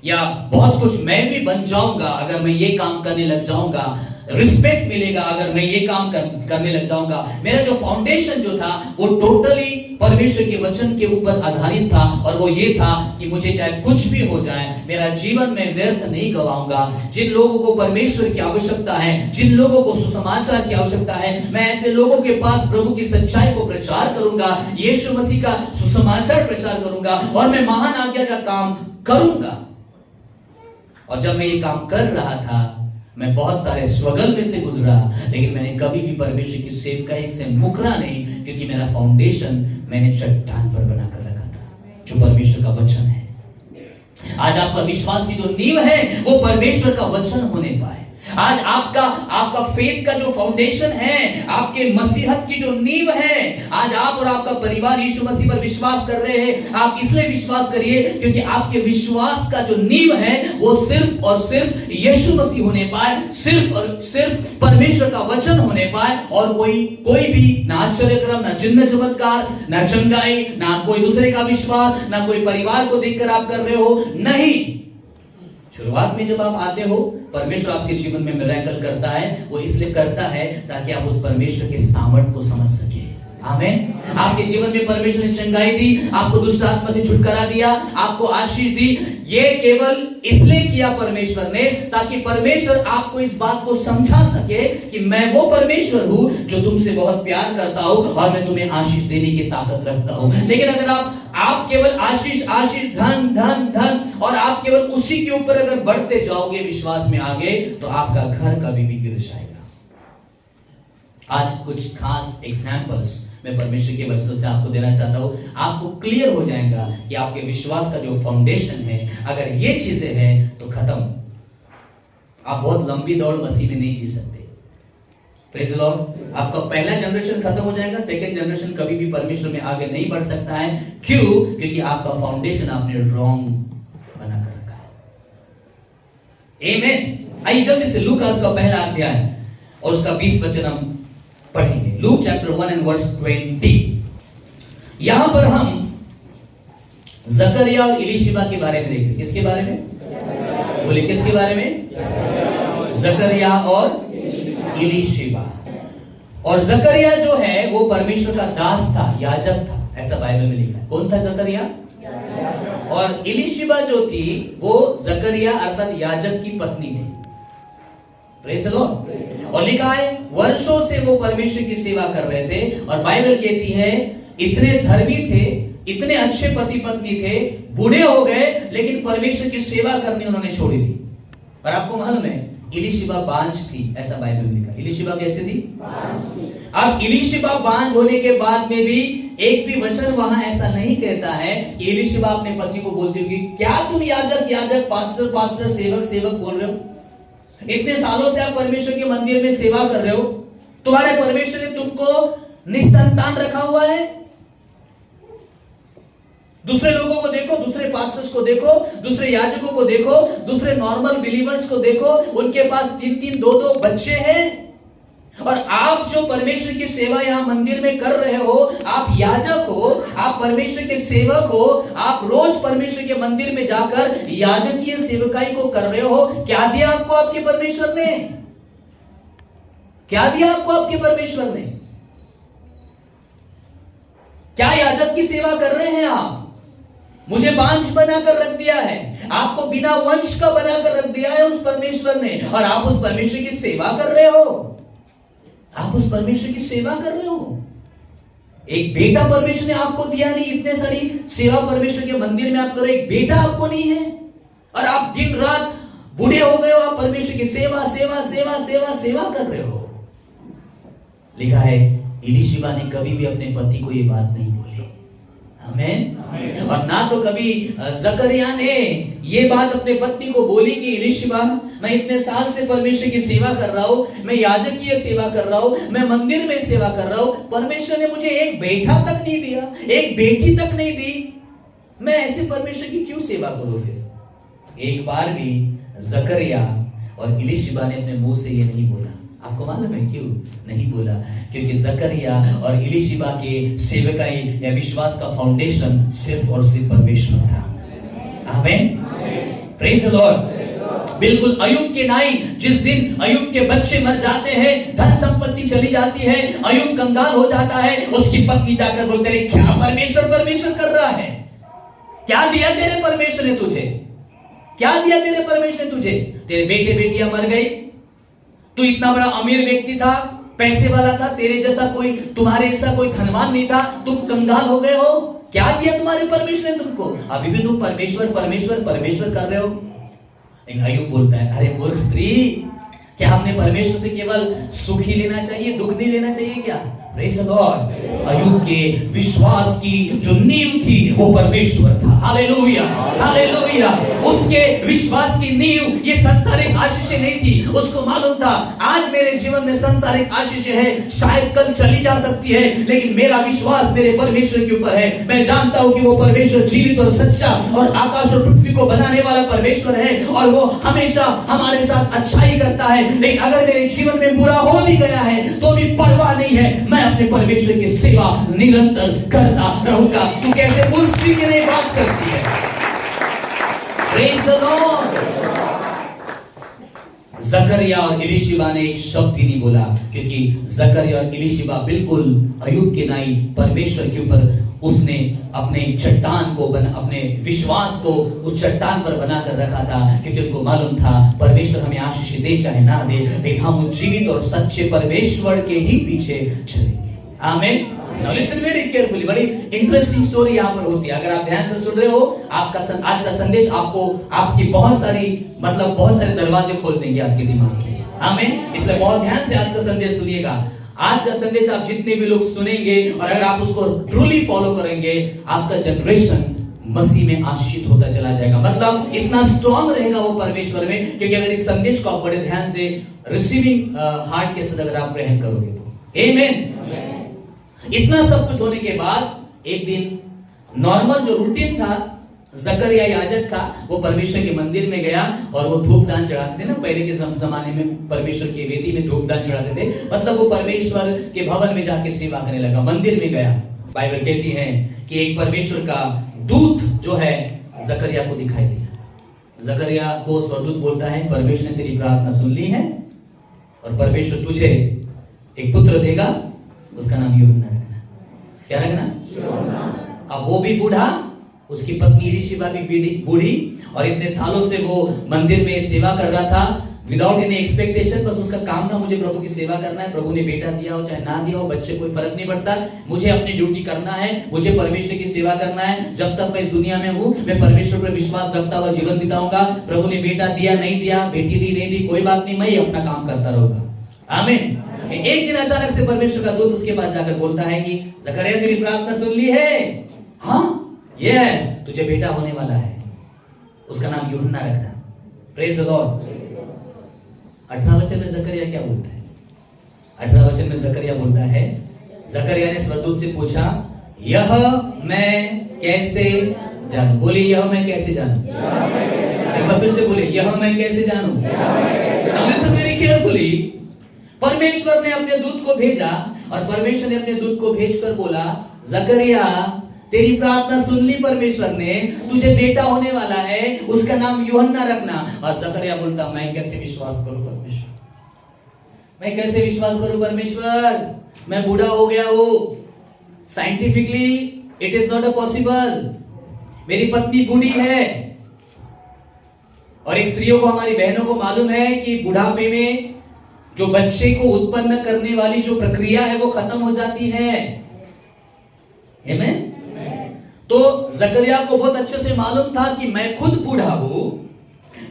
या बहुत कुछ मैं भी बन जाऊंगा अगर मैं ये काम करने लग जाऊंगा, रिस्पेक्ट मिलेगा अगर मैं ये काम करने लग जाऊंगा। मेरा जो फाउंडेशन जो था वो टोटली परमेश्वर के वचन के ऊपर आधारित था, और वो ये था कि मुझे चाहे कुछ भी हो जाए, मेरा जीवन में व्यर्थ नहीं गवाऊंगा। जिन लोगों को परमेश्वर की आवश्यकता है, जिन लोगों को सुसमाचार की आवश्यकता है, मैं ऐसे लोगों के पास प्रभु की सच्चाई को प्रचार करूंगा, यीशु मसीह का सुसमाचार प्रचार करूंगा, और मैं महान आज्ञा का काम करूंगा। और जब मैं ये काम कर रहा था, मैं बहुत सारे स्ट्रगल में से गुजरा, लेकिन मैंने कभी भी परमेश्वर की सेवकाई से मुकरा नहीं, क्योंकि मेरा फाउंडेशन मैंने चट्टान पर बना कर रखा था, जो परमेश्वर का वचन है। आज आपका विश्वास की जो नींव है वो परमेश्वर का वचन होने पाए। आज आपका फेथ का जो फाउंडेशन है, आपके मसीहत की जो नींव है, आज आप और आपका परिवार यीशु मसीह पर विश्वास कर रहे हैं। आप इसलिए विश्वास करिए क्योंकि आपके विश्वास का जो नींव है वो सिर्फ और सिर्फ यीशु मसीह होने पाए, सिर्फ और सिर्फ परमेश्वर का वचन होने पाए। और कोई भी ना आश्चर्यक्रम, ना चिन्ह चमत्कार, ना चंगाई, ना कोई दूसरे का विश्वास, ना कोई परिवार को देखकर आप कर रहे हो, नहीं। शुरुआत में जब आप आते हो, परमेश्वर आपके जीवन में मिरेकल करता है। वो इसलिए करता है ताकि आप उस परमेश्वर के सामर्थ्य को समझ सके। आमीन। आपके जीवन में परमेश्वर ने चंगाई दी, आपको दुष्ट आत्मा से छुटकारा दिया, आपको आशीष दी। ये केवल इसलिए किया परमेश्वर ने ताकि परमेश्वर आपको इस बात को समझा सके कि मैं वो परमेश्वर हूं जो तुमसे बहुत प्यार करता हूं और मैं तुम्हें आशीष देने की ताकत रखता हूं। लेकिन अगर आप केवल आशीष आशीष, धन धन धन, और आप केवल उसी के ऊपर अगर बढ़ते जाओगे विश्वास में आगे, तो आपका घर कभी भी गिर जाएगा। आज कुछ खास एग्जाम्पल्स मैं परमेश्वर के वचनों से आपको देना चाहता हूं। आपको क्लियर हो जाएगा कि आपके विश्वास का जो फाउंडेशन है, अगर ये चीजें हैं तो खत्म, आप बहुत लंबी दौड़ मसीह में नहीं जी सकते। Praise the Lord. आपका पहला जनरेशन खत्म हो जाएगा, सेकंड जनरेशन कभी भी परमेश्वर में आगे नहीं बढ़ सकता है। क्यों? क्योंकि आपका फाउंडेशन आपने रॉन्ग बना कर रखा है। आमीन। आइए जल्दी से लूकास का पहला अध्याय और उसका 20 वचन हम पढ़ेंगे। Luke chapter 1 and verse 20। यहां पर हम जकरिया और इलीशिबा के बारे में देखते। किसके बारे में? बोले किसके बारे में? जकरिया और इलीशिबा। और जकरिया जो है वो परमेश्वर का दास था, याजक था, ऐसा बाइबल में लिखा है। कौन था जकरिया? और इलीशिबा जो थी वो जकरिया अर्थात याजक की पत्नी थी। Praise the Lord. और लिखा है वर्षों से वो परमेश्वर की सेवा कर रहे थे, और बाइबल कहती है इतने धर्मी थे, इतने अच्छे पति पत्नी थे, बूढ़े हो गए, लेकिन परमेश्वर की सेवा करनी उन्होंने छोड़ी दी। और आपको मालूम है इलीशिबा बांझ थी, ऐसा बाइबल में लिखा। इलीशिबा कैसे थी? अब इलीशिबा बांझ होने के बाद में भी एक भी वचन वहां ऐसा नहीं कहता है कि इलीशिबा अपने पति को बोलती होगी, क्या तुम याजक याजक, पास्टर पास्टर, सेवक सेवक बोल रहे हो? इतने सालों से आप परमेश्वर के मंदिर में सेवा कर रहे हो, तुम्हारे परमेश्वर ने तुमको निसंतान रखा हुआ है। दूसरे लोगों को देखो, दूसरे पास्टर्स को देखो, दूसरे याजकों को देखो, दूसरे नॉर्मल बिलीवर्स को देखो, उनके पास 3-3 2-2 बच्चे हैं। और आप जो परमेश्वर की सेवा यहां मंदिर में कर रहे हो, आप याजक हो, आप परमेश्वर के सेवक हो, आप रोज परमेश्वर के मंदिर में जाकर याजकीय सेवकाई को कर रहे हो। क्या दिया आपको आपके परमेश्वर ने? क्या दिया आपको आपके परमेश्वर ने? क्या याजक की सेवा कर रहे हैं आप? मुझे बांझ बनाकर रख दिया है, आपको बिना वंश का बनाकर रख दिया है उस परमेश्वर ने, और आप उस परमेश्वर की सेवा कर रहे हो। आप उस परमेश्वर की सेवा कर रहे हो। एक बेटा परमेश्वर ने आपको दिया नहीं, इतने सारी सेवा परमेश्वर के मंदिर में आप करो, एक बेटा आपको नहीं है, और आप दिन रात बूढ़े हो गए हो, आप परमेश्वर की सेवा सेवा सेवा सेवा सेवा कर रहे हो। लिखा है एलीशिबा ने कभी भी अपने पति को ये बात नहीं बोली। आमीन। और ना तो कभी जकरिया ने ये बात अपने पत्नी को बोली कि एलीशिबा, मैं इतने साल से परमेश्वर की सेवा कर रहा हूं, मैं याजकीय सेवा कर रहा हूं, मैं मंदिर में सेवा कर रहा हूं, परमेश्वर ने मुझे एक बेटा तक नहीं दिया, एक बेटी तक नहीं दी, मैं ऐसे परमेश्वर की क्यों सेवा करूं? फिर एक बार भी जकरिया और एलीशिबा ने अपने मुंह से ये नहीं बोला। आपको मालूम है क्यों नहीं बोला? क्योंकि जकरिया और एलीशिबा के सेवकाई या विश्वास का फाउंडेशन सिर्फ और सिर्फ परमेश्वर था। आमीन, प्रेज द लॉर्ड। बिल्कुल अय्यूब के नाई, जिस दिन अय्यूब के बच्चे मर जाते हैं, धन संपत्ति चली जाती है, अय्यूब कंगाल हो जाता है, उसकी पत्नी जाकर बोलते हैं क्या परमेश्वर परमेश्वर कर रहा है? क्या दिया तेरे परमेश्वर ने तुझे? क्या दिया तेरे परमेश्वर ने तुझे? तेरे बेटे बेटियां मर गई, तू इतना बड़ा अमीर व्यक्ति था, पैसे वाला था, तेरे जैसा कोई, तुम्हारे जैसा कोई धनवान नहीं था, तुम कंगाल हो गए हो, क्या दिया तुम्हारे परमेश्वर ने तुमको? अभी भी तुम परमेश्वर परमेश्वर परमेश्वर कर रहे हो। अय्यूब बोलता है अरे मूर्ख स्त्री, क्या हमने परमेश्वर से केवल सुख ही लेना चाहिए, दुख नहीं लेना चाहिए क्या? Praise the Lord. अय्यूब के विश्वास की जो नींव थी वो परमेश्वर था। Hallelujah hallelujah. उसके विश्वास की नींव ये सांसारिक आशीषें नहीं थी। उसको मालूम था आज मेरे जीवन में सांसारिक आशीषें है, शायद कल चली जा सकती है, लेकिन मेरा विश्वास मेरे परमेश्वर के ऊपर है। मैं जानता हूं कि वो परमेश्वर जीवित और सच्चा और आकाश और पृथ्वी को बनाने वाला परमेश्वर है, और वो हमेशा हमारे साथ अच्छाई करता है। लेकिन अगर मेरे जीवन में बुरा हो भी गया है तो भी परवाह नहीं है, मैं अपने परमेश्वर की सेवा निरंतर करता रहूंगा। तू कैसे मूल स्त्री के लिए बात करती है? Praise the Lord. जकरिया और एलीशिबा ने एक शब्द भी नहीं बोला, क्योंकि जकरिया और एलीशिबा बिल्कुल अय्यूब के नाई परमेश्वर के ऊपर उसने अपने चट्टान को अपने विश्वास को उस चट्टान पर बनाकर रखा था, क्योंकि उनको मालूम था परमेश्वर हमें आशीष दे चाहे ना दे, लेकिन हम जीवित और सच्चे परमेश्वर के ही पीछे चलेंगे। आमीन। Now listen very carefully. बड़ी इंटरेस्टिंग स्टोरी यहाँ पर होती है। अगर आप ध्यान से सुन रहे हो, आपका आज का संदेश आपको आपकी बहुत सारे दरवाजे खोल देंगे आपके दिमाग के। आमीन। इसलिए बहुत ध्यान से आज का संदेश सुनिएगा। आज का संदेश आप जितने भी लोग सुनेंगे और अगर आप उसको ट्रूली फॉलो करेंगे, आपका जनरेशन मसीह में आशीषित होता चला जाएगा। मतलब इतना स्ट्रॉन्ग रहेगा वो परमेश्वर में, क्योंकि अगर इस संदेश को आप बड़े ध्यान से रिसीविंग हार्ट के साथ अगर आप ग्रहण करोगे तो। आमीन। इतना सब कुछ होने के बाद एक दिन नॉर्मल जो रूटीन था जकरिया याजक का, वो परमेश्वर के मंदिर में गया और वो धूप दान चढ़ाते थे ना, पहले के जमाने में परमेश्वर की वेदी में धूप दान चढ़ाते थे। मतलब वो परमेश्वर के भवन में जाके सेवा करने लगा, मंदिर में गया। बाइबल कहती है कि एक परमेश्वर का दूत जो है जकरिया को दिखाई दिया। जकरिया को स्वर्गदूत बोलता है परमेश्वर ने तेरी प्रार्थना सुन ली है और परमेश्वर तुझे एक पुत्र देगा, उसका नाम यूहन्ना रखना। क्या रखना? अब वो भी बूढ़ा, उसकी पत्नी एलीशिबा भी बूढ़ी, और इतने सालों से वो मंदिर में सेवा कर रहा था विदाउट एनी एक्सपेक्टेशन। बस उसका काम था मुझे प्रभु की सेवा करना है, प्रभु ने बेटा दिया हो चाहे ना दिया हो, बच्चे कोई फर्क नहीं पड़ता, मुझे अपनी ड्यूटी करना है, मुझे परमेश्वर की सेवा करना है। जब तक मैं इस दुनिया में हूँ मैं परमेश्वर पर विश्वास रखता हुआ जीवन बिताऊंगा। प्रभु ने बेटा दिया नहीं दिया, बेटी दी नहीं दी, कोई बात नहीं, मैं ही अपना काम करता रहूंगा। आमीन। एक दिन अचानक से परमेश्वर का दूत उसके पास जाकर बोलता है कि जकरिया तेरी प्रार्थना सुन ली है, हाँ यस, तुझे बेटा होने वाला है, उसका नाम यूहन्ना रखना। Praise the Lord. 18 वचन में जकरिया क्या बोलता है? 18 वचन में जकरिया बोलता है, जकरिया ने स्वर्गदूत से पूछा यह मैं कैसे जानूं? बोले यह मैं कैसे जानूं? एक बार फिर से बोले यह मैं कैसे जानूं? Listen very carefully. परमेश्वर ने अपने दूत को भेजा और परमेश्वर ने अपने दूत को भेजकर बोला जकरिया तेरी प्रार्थना सुन ली परमेश्वर ने, तुझे बेटा होने वाला है, उसका नाम यूहन्ना रखना। और जकरिया बोलता मैं कैसे विश्वास करूं परमेश्वर, मैं कैसे विश्वास करूं परमेश्वर, मैं बूढ़ा हो गया हूं, scientifically it is not possible. मेरी पत्नी बूढ़ी है। और एक स्त्रियों को, हमारी बहनों को मालूम है कि बुढ़ापे में जो बच्चे को उत्पन्न करने वाली जो प्रक्रिया है वो खत्म हो जाती है। आमीन। तो जकरिया को बहुत अच्छे से मालूम था कि मैं खुद बूढ़ा हूं,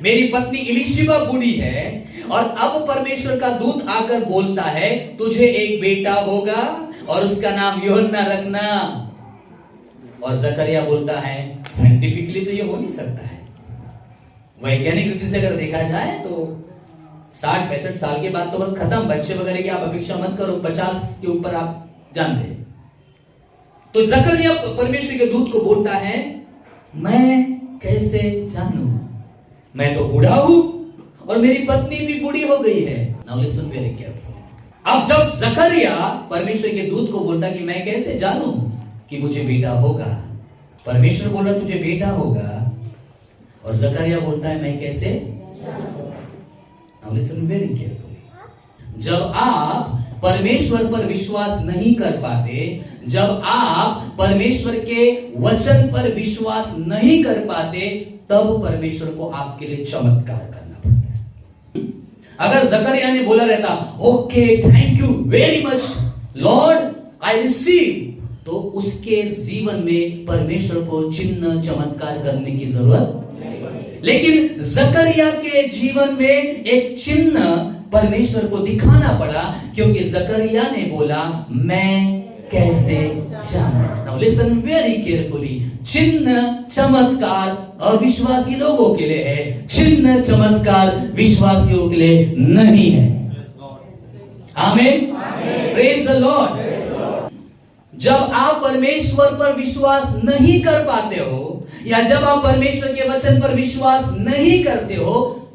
मेरी पत्नी इलिशिबा बूढ़ी है, और अब परमेश्वर का दूत आकर बोलता है तुझे एक बेटा होगा और उसका नाम यूहन्ना रखना। और जकरिया बोलता है साइंटिफिकली तो ये हो नहीं सकता है, वैज्ञानिक रीति से अगर देखा जाए तो 60-65 साल के बाद तो बस खत्म, बच्चे वगैरह की आप अपेक्षा मत करो, 50 के ऊपर आप जानते हैं। तो जकरिया परमेश्वर के दूत को बोलता है मैं कैसे जानूं, मैं तो बूढ़ा हूं और मेरी पत्नी भी बूढ़ी हो गई है। Now listen very careful. अब जब जकरिया परमेश्वर के दूत को बोलता कि मैं कैसे जानूं कि मुझे बेटा होगा, परमेश्वर बोला तुझे बेटा होगा, और जकरिया बोलता है मैं कैसे। Now listen very carefully. जब आप परमेश्वर पर विश्वास नहीं कर पाते, जब आप परमेश्वर के वचन पर विश्वास नहीं कर पाते, तब परमेश्वर को आपके लिए चमत्कार करना पड़ता है। अगर जकरिया ने बोला रहता okay thank you very much Lord I receive, तो उसके जीवन में परमेश्वर को चिन्ह चमत्कार करने की जरूरत। लेकिन जकरिया के जीवन में एक चिन्ह परमेश्वर को दिखाना पड़ा, क्योंकि जकरिया ने बोला मैं कैसे जानूं। Now listen very carefully. चिन्ह चमत्कार अविश्वासी लोगों के लिए है, चिन्ह चमत्कार विश्वासियों के लिए नहीं है। आमीन, प्रेज द लॉर्ड। जब आप परमेश्वर पर विश्वास नहीं कर पाते हो, या जब आप परमेश्वर के वचन पर विश्वास नहीं करते हो,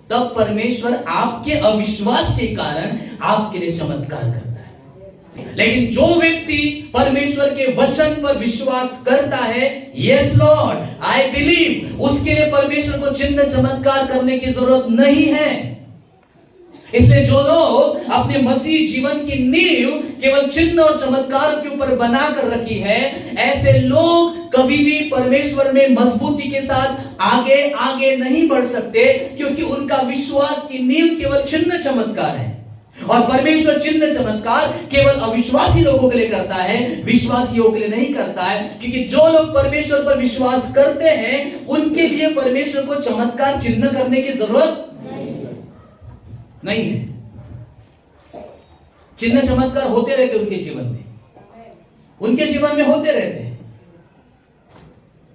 तब परमेश्वर आपके अविश्वास के कारण आपके लिए चमत्कार करता है। लेकिन जो व्यक्ति परमेश्वर के वचन पर विश्वास करता है, यस लॉर्ड आई बिलीव, उसके लिए परमेश्वर को चिन्ह चमत्कार करने की जरूरत नहीं है। इसलिए जो लोग अपने मसीह जीवन की नींव केवल चिन्ह और चमत्कार के ऊपर बनाकर रखी है, ऐसे लोग कभी भी परमेश्वर में मजबूती के साथ आगे आगे नहीं बढ़ सकते, क्योंकि उनका विश्वास की नींव केवल चिन्ह चमत्कार है। और परमेश्वर चिन्ह चमत्कार केवल अविश्वासी लोगों के लिए करता है, विश्वासियों के लिए नहीं करता है। क्योंकि जो लोग परमेश्वर पर विश्वास करते हैं, उनके लिए परमेश्वर को चमत्कार चिन्ह करने की जरूरत नहीं है। चिन्ह चमत्कार होते रहते उनके जीवन में, उनके जीवन में होते रहते हैं।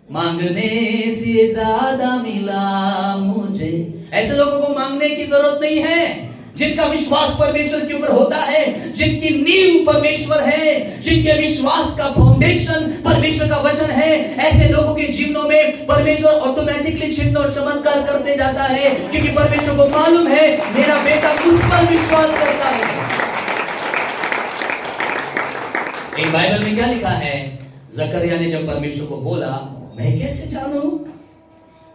मांगने से ज्यादा मिला मुझे, ऐसे लोगों को मांगने की जरूरत नहीं है। जिनका विश्वास परमेश्वर के ऊपर होता है, जिनकी नींव परमेश्वर है, जिनके विश्वास का फाउंडेशन परमेश्वर का वचन है, ऐसे लोगों के जीवनों में परमेश्वर ऑटोमेटिकली चिन्ह और चमत्कार करते जाता है। क्योंकि परमेश्वर को मालूम है मेरा बेटा मुझ पर विश्वास करता है। एक बाइबल में क्या लिखा है, जकरिया ने जब परमेश्वर को बोला मैं कैसे जानूं,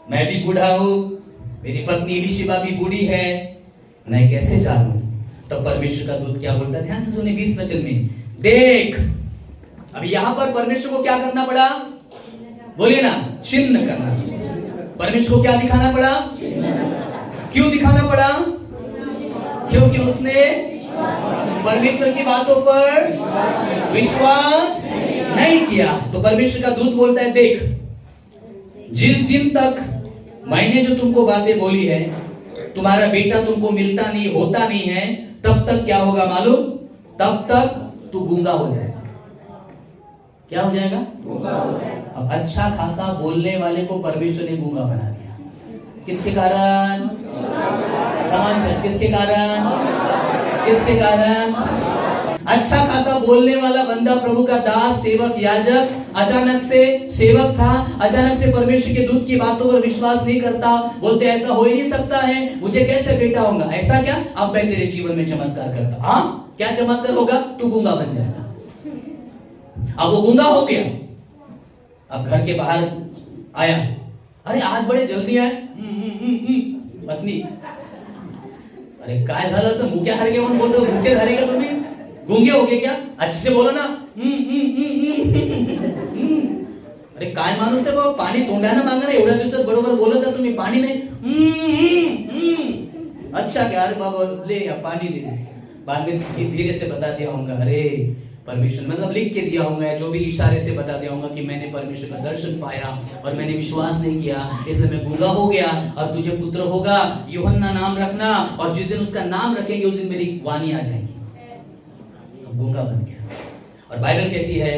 मैं भी बूढ़ा हूं, मेरी पत्नी इलिशिबा भी बूढ़ी है, मैं कैसे जानूं। तब परमेश्वर का दूत क्या बोलता है, ध्यान से सुनिए 20 वचन में, देख। अब यहां पर परमेश्वर को क्या करना पड़ा, बोलिए ना, चिन्ह करना। परमेश्वर को क्या दिखाना पड़ा, क्यों दिखाना पड़ा, क्योंकि उसने परमेश्वर की बातों पर विश्वास नहीं किया। तो परमेश्वर का दूत बोलता है देख, जिस दिन तक मैंने जो तुमको बातें बोली है, तुम्हारा बेटा तुमको मिलता नहीं, होता नहीं है, तब तक क्या होगा मालूम, तब तक तू गूंगा हो जाएगा। क्या हो जाएगा, गूंगा हो जाएगा। अब अच्छा खासा बोलने वाले को परमेश्वर ने गूंगा बना दिया। किसके कारण, किसके कारण, किसके कारण। अच्छा खासा बोलने वाला बंदा, प्रभु का दास, सेवक, याजक, अचानक से सेवक था, अचानक से परमेश्वर के दूत की बातों पर विश्वास नहीं करता, बोलते ऐसा हो ही नहीं सकता है, मुझे कैसे बेटा होगा। ऐसा क्या, अब मैं तेरे जीवन में चमत्कार करता। हाँ, क्या चमत्कार होगा, तू गूंगा बन जाएगा। अब वो गूंगा हो गया, अब घर के बाहर आया, अरे आज बड़े जल्दी आए, पत्नी, अरे काय झालं असं, मुक्या हरगे म्हणून बोलतो, मुक्या झाले का तुम्ही, गूंगे हो गए क्या, अच्छे से बोलो ना। अरे काय माणूस आहे बाबा, पाणी तोंडानं मागा ना, एवढ्या दिवसात बरोबर बोलत आहे तुम्ही, पाणी नाही, अच्छा क्या, अरे बाबा ले या पानी दे। बाद में धीरे से बता दिया होगा, अरे परमेश्वर, मतलब लिख के दिया होगा, जो भी इशारे से बता दिया होगा कि मैंने परमेश्वर का दर्शन पाया और मैंने विश्वास नहीं किया, इसलिए मैं गूंगा हो गया, और तुझे पुत्र होगा, यूहन्ना नाम रखना, और जिस दिन उसका नाम रखेंगे उस दिन मेरी वाणी आ जाएगी। गूंगा बन गया। और बाइबल कहती है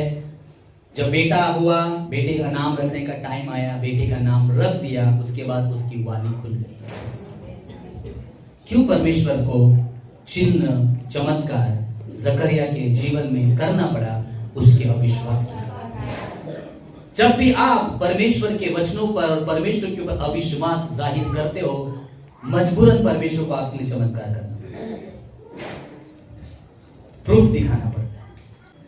जब बेटा हुआ, बेटे का नाम रखने का टाइम आया, बेटे का नाम रख दिया, उसके बाद उसकी वाणी खुल गई। क्यों परमेश्वर को चिन्ह चमत्कार जकरिया के जीवन में करना पड़ा? उसके अविश्वास की। जब भी आप परमेश्वर के वचनों पर और परमेश्वर के ऊपर अविश्वास जाहिर करते हो, मजबूरन परमेश्वर को आपके लिए चमत्कार करना पड़ता है, प्रूफ दिखाना पड़ता है।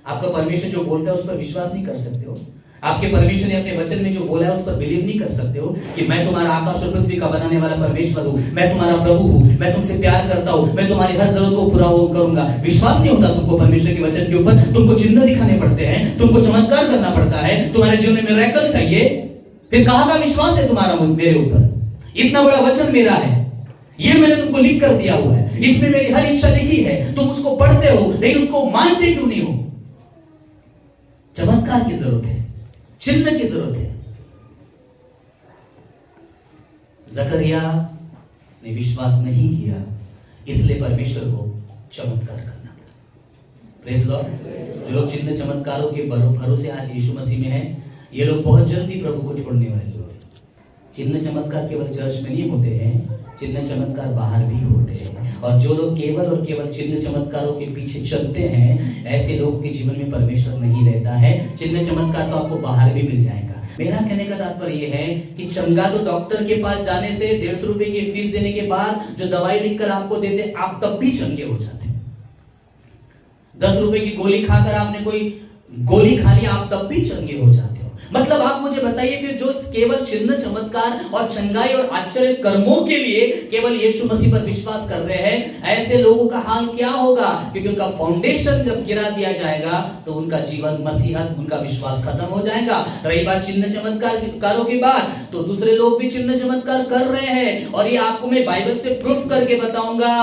आपका परमेश्वर जो बोलता है उस पर विश्वास नहीं कर सकते हो। आपके परमेश्वर ने अपने वचन में जो बोला है उस पर बिलीव नहीं कर सकते हो कि मैं तुम्हारा आकाश और पृथ्वी का बनाने वाला परमेश्वर हूँ, मैं तुम्हारा प्रभु हूँ, मैं तुमसे प्यार करता हूँ, मैं तुम्हारी हर जरूरत को पूरा करूंगा। विश्वास नहीं होता तुमको परमेश्वर के वचन के ऊपर। तुमको चिन्ह दिखाने पड़ते हैं, तुमको चमत्कार करना पड़ता है, तुम्हारे जीवन में मिरेकल चाहिए, फिर कहाँ का विश्वास है तुम्हारा मेरे ऊपर? इतना बड़ा वचन मेरा है, ये मैंने तुमको लिख कर दिया हुआ है, इसमें मेरी हर इच्छा लिखी है, तुम उसको पढ़ते हो लेकिन उसको मानते क्यों नहीं हो? चमत्कार की जरूरत है, चिन्ह की जरूरत है। जकरिया ने विश्वास नहीं किया, इसलिए परमेश्वर को चमत्कार करना पड़ा। Praise Lord. जो लोग चिन्ह चमत्कारों के भरोसे आज यीशु मसीह में हैं, ये लोग बहुत जल्दी प्रभु को छोड़ने वाले लोग हैं। चिन्ह चमत्कार केवल चर्च में नहीं होते हैं, चिन्ह चमत्कार बाहर भी होते हैं। और जो लोग केवल और केवल चिन्ह चमत्कारों के पीछे चलते हैं, ऐसे लोगों के जीवन में परमेश्वर नहीं रहता है। चिन्ह चमत्कार तो आपको बाहर भी मिल जाएगा। मेरा कहने का तात्पर्य यह है कि चंगा तो डॉक्टर के पास जाने से, 150 रुपए की फीस देने के बाद जो दवाई लिखकर आपको देते, आप तब भी चंगे हो जाते। 10 रुपए की गोली खाकर आपने कोई गोली खा लिया, आप तब भी चंगे हो जाते हो। मतलब आप मुझे बताइए फिर जो केवल चिन्ह चमत्कार और चंगाई और आश्चर्य कर्मों के लिए केवल यीशु मसीह पर विश्वास कर रहे हैं, ऐसे लोगों का हाल क्या होगा? क्योंकि उनका फाउंडेशन जब गिरा दिया जाएगा तो उनका जीवन मसीहत, उनका विश्वास खत्म हो जाएगा। रही बात चिन्ह चमत्कारों की बात, तो दूसरे लोग भी चिन्ह चमत्कार कर रहे हैं, और ये आपको मैं बाइबल से प्रूफ करके बताऊंगा।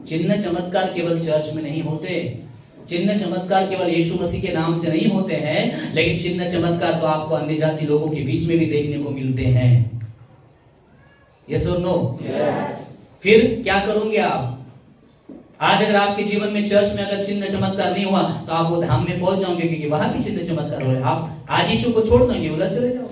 चिन्ह चमत्कार केवल चर्च में नहीं होते, चिन्ह चमत्कार केवल यीशु मसीह के नाम से नहीं होते हैं, लेकिन चिन्ह चमत्कार तो आपको अन्य जाति लोगों के बीच में भी देखने को मिलते हैं। यस और नो? फिर क्या करोगे आप? आज अगर आपके जीवन में चर्च में अगर चिन्ह चमत्कार नहीं हुआ तो आप वो धाम में पहुंच जाओगे, क्योंकि वहां भी चिन्ह चमत्कार हो रहे हैं। आप आज यीशु को छोड़ देंगे, उधर चले जाओ।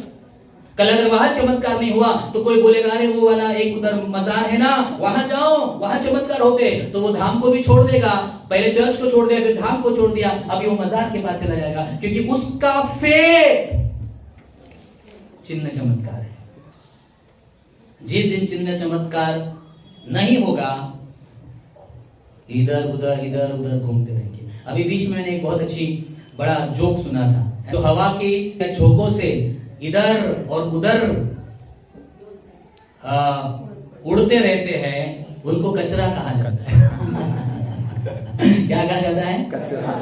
कल अगर वहां चमत्कार नहीं हुआ तो कोई बोलेगा अरे वो वाला एक उधर मजार है ना, वहां जाओ, वहां चमत्कार होते, तो वो धाम को भी छोड़ देगा। पहले चर्च को छोड़ दिया, फिर धाम को छोड़ दिया, अभी वो मजार के पास चला जाएगा, क्योंकि उसका फेथ चिन्ह चमत्कार है। जिस दिन चिन्ह चमत्कार नहीं होगा, इधर उधर घूमते रहेंगे। अभी बीच में मैंने एक बहुत अच्छी बड़ा जोक सुना था, जो हवा के झोंकों से इधर और उधर उड़ते रहते हैं, उनको कचरा कहा जाता है। क्या कहा जाता है? कचरा।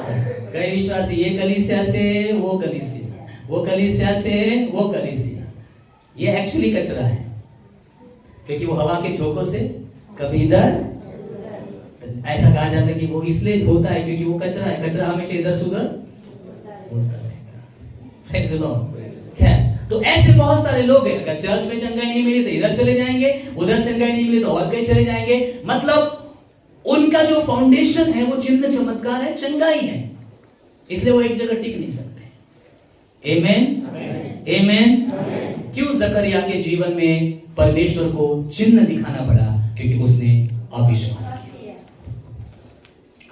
कई विश्वासी ये कलीसिया से वो कलीसिया, वो कलीसिया से वो कलीसिया, ये एक्चुअली कचरा है, क्योंकि वो हवा के झोंकों से कभी इधर, ऐसा कहा जाता है कि वो इसलिए होता है क्योंकि वो कचरा है, कचरा हमेशा इधर से उधर उड़ता रहेगा। तो ऐसे बहुत सारे लोग हैं, अगर चर्च में चंगाई नहीं मिली तो इधर चले जाएंगे, उधर चंगाई नहीं मिली तो और कहीं चले जाएंगे। मतलब उनका जो फाउंडेशन है वो चिन्ह चमत्कार है, चंगाई है, इसलिए वो एक जगह टिक नहीं सकते। आमेन, आमेन। क्यों जकरिया के जीवन में परमेश्वर को चिन्ह दिखाना पड़ा? क्योंकि उसने अविश्वास किया।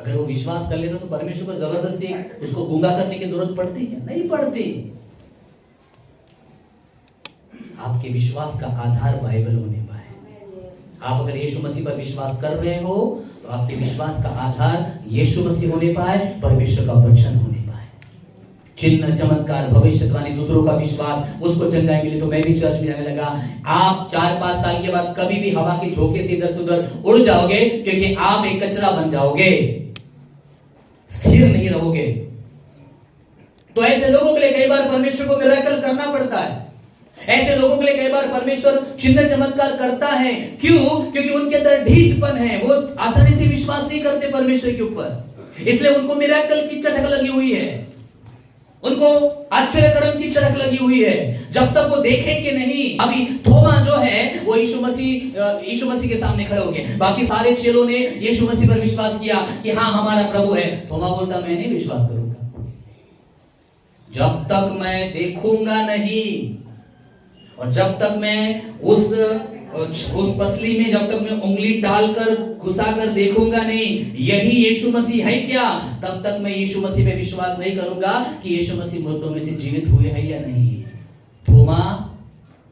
अगर वो विश्वास कर लेता तो परमेश्वर को जबरदस्ती उसको गूंगा करने की जरूरत पड़ती क्या? नहीं पड़ती। आपके विश्वास का आधार बाइबल होने पाए। आप अगर यीशु मसीह पर विश्वास कर रहे हो तो आपके विश्वास का आधार यीशु मसीह होने पाए, परमेश्वर का वचन होने पाए। चिन्ह चमत्कार, भविष्यवाणी, दूसरों का विश्वास, उसको चंगाई मिली तो मैं भी चर्च में जाने लगा। आप 4-5 साल के बाद कभी भी हवा के झोंके से इधर से उधर उड़ जाओगे, क्योंकि आप एक कचरा बन जाओगे, स्थिर नहीं रहोगे। तो ऐसे लोगों के लिए कई बार परमेश्वर को मिरेकल करना पड़ता है। ऐसे लोगों के लिए कई बार परमेश्वर चिन्ह चमत्कार करता है। क्यों? क्योंकि उनके अंदर ढीठपन है, वो आसानी से विश्वास नहीं करते परमेश्वर के ऊपर, इसलिए उनको मिरेकल की चटक लगी हुई है, उनको आश्चर्य कर्म की चटक लगी हुई है। जब तक वो देखेंगे नहीं, अभी थोमा जो है वो यीशु मसीह के सामने खड़े हो गए, बाकी सारे चेलों ने यीशु मसीह पर विश्वास किया कि हाँ हमारा प्रभु है। थोमा बोलता मैं नहीं विश्वास करूंगा जब तक मैं देखूंगा नहीं, और जब तक मैं उस पसली में जब तक मैं उंगली डालकर घुसाकर देखूंगा नहीं यही यीशु मसीह है क्या, तब तक मैं यीशु मसीह पे विश्वास नहीं करूंगा कि यीशु मसीह मुर्दों में से जीवित हुए हैं या नहीं। थोमा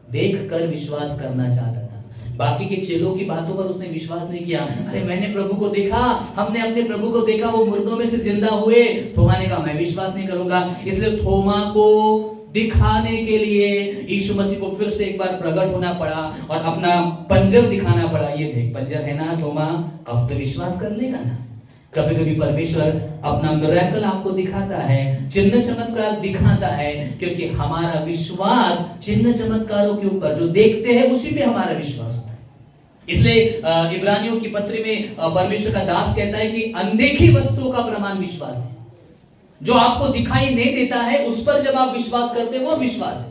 देखकर विश्वास करना चाहता था, बाकी के चेलों की बातों पर उसने विश्वास नहीं किया। अरे मैंने प्रभु को देखा, हमने अपने प्रभु को देखा, वो मुर्दों में से जिंदा हुए। थोमा ने कहा मैं विश्वास नहीं करूंगा। इसलिए थोमा को दिखाने के लिए यीशु मसीह को फिर से एक बार प्रकट होना पड़ा और अपना पंजर दिखाना पड़ा। ये देख पंजर है ना थोमा, अब तो विश्वास कर लेगा ना। कभी कभी परमेश्वर अपना मिरेकल आपको दिखाता है, चिन्ह चमत्कार दिखाता है, क्योंकि हमारा विश्वास चिन्ह चमत्कारों के ऊपर जो देखते हैं उसी पे हमारा विश्वास होता है। इसलिए इब्रानियों की पत्री में परमेश्वर का दास कहता है कि अनदेखी वस्तुओं का प्रमाण विश्वास है। जो आपको दिखाई नहीं देता है उस पर जब आप विश्वास करते हो वो विश्वास है।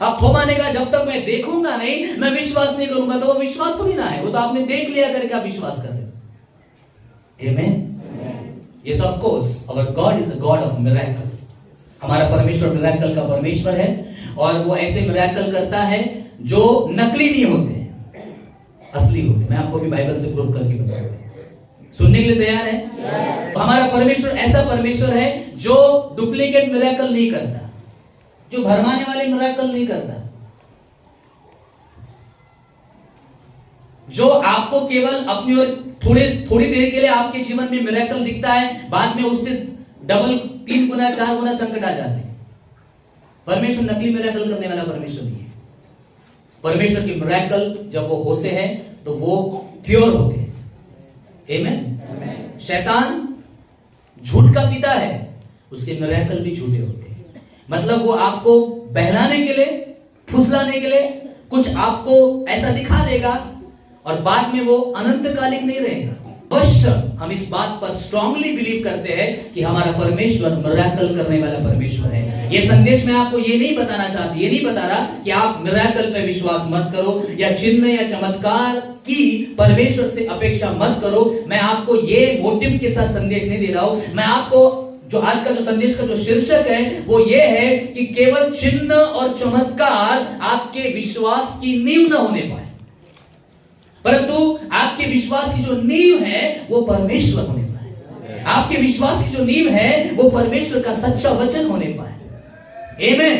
अब थोमा ने कहा जब तक मैं देखूंगा नहीं मैं विश्वास नहीं करूंगा, तो वो विश्वास थोड़ी ना है, वो तो आपने देख लिया करके आप विश्वास कर रहे हो। Amen. Yes of course our God is a God of miracle. हमारा परमेश्वर मिरेकल का परमेश्वर है, और वो ऐसे मिरेकल करता है जो नकली नहीं होते, असली होते। मैं आपको भी बाइबल से प्रूफ करके बताऊंगा। सुनने के लिए तैयार है? yes. तो हमारा परमेश्वर ऐसा परमेश्वर है जो डुप्लीकेट मिरेकल नहीं करता, जो भरमाने वाले मिरेकल नहीं करता, जो आपको केवल अपनी ओर थोड़ी देर के लिए आपके जीवन में मिरेकल दिखता है, बाद में उससे डबल 3 गुना 4 गुना संकट आ जाते हैं। परमेश्वर नकली मिरेकल करने वाला परमेश्वर नहीं है। परमेश्वर के मिरेकल जब वो होते हैं तो वो प्योर होते हैं। आमेन। शैतान झूठ का पिता है, उसके मिरेकल भी झूठे होते हैं। मतलब वो आपको बहलाने के लिए, फुसलाने के लिए कुछ आपको ऐसा दिखा देगा और बाद में वो अनंतकालिक नहीं रहेगा। अवश्य हम इस बात पर स्ट्रांगली बिलीव करते हैं कि हमारा परमेश्वर मिरेकल करने वाला परमेश्वर है। ये संदेश मैं आपको ये नहीं बताना चाहती, ये नहीं बता रहा कि आप मिरेकल पे विश्वास मत करो या चिन्ह या चमत्कार की परमेश्वर से अपेक्षा मत करो। मैं आपको ये मोटिव के साथ संदेश नहीं दे रहा हूं। मैं आपको जो आज का जो संदेश का जो शीर्षक है वो ये है कि केवल चिन्ह और चमत्कार आपके विश्वास की नींव न होने पाए, परंतु आपके विश्वास की जो नींव है वो परमेश्वर होने पाए। आपके विश्वास की जो नींव है वो परमेश्वर का सच्चा वचन होने पाए। आमेन।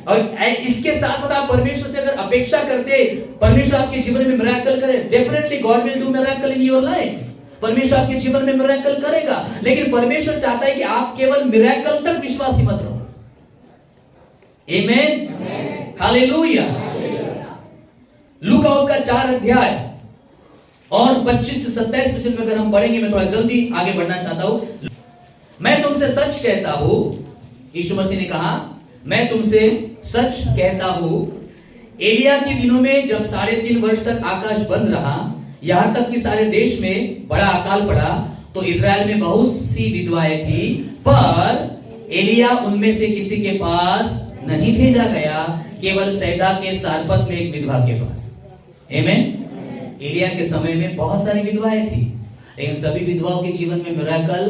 और इसके साथ साथ आप परमेश्वर से अगर अपेक्षा करते परमेश्वर आपके जीवन में मिरेकल करे, definitely God will do miracle in your life. परमेश्वर आपके जीवन में मिरेकल करेगा, लेकिन परमेश्वर चाहता है कि आप केवल मिरेकल तक विश्वासी मत रहो। आमेन। हालेलुया। लूका उसका 4 अध्याय और 25 से 27 वचन में अगर हम पढ़ेंगे, मैं थोड़ा जल्दी आगे बढ़ना चाहता हूं। मैं तुमसे सच कहता हूं, यीशु मसीह ने कहा मैं तुमसे सच कहता हूं, एलिया के दिनों में जब 3.5 वर्ष तक आकाश बंद रहा, यहां तक कि सारे देश में बड़ा अकाल पड़ा, तो इजराइल में बहुत सी विधवाएं थी, पर एलिया उनमें से किसी के पास नहीं भेजा गया, केवल सैदा के सारपत में एक विधवा के पास। आमेन। एलिया के समय में बहुत सारी विधवाएं थी, लेकिन सभी विधवाओं के जीवन में मिरेकल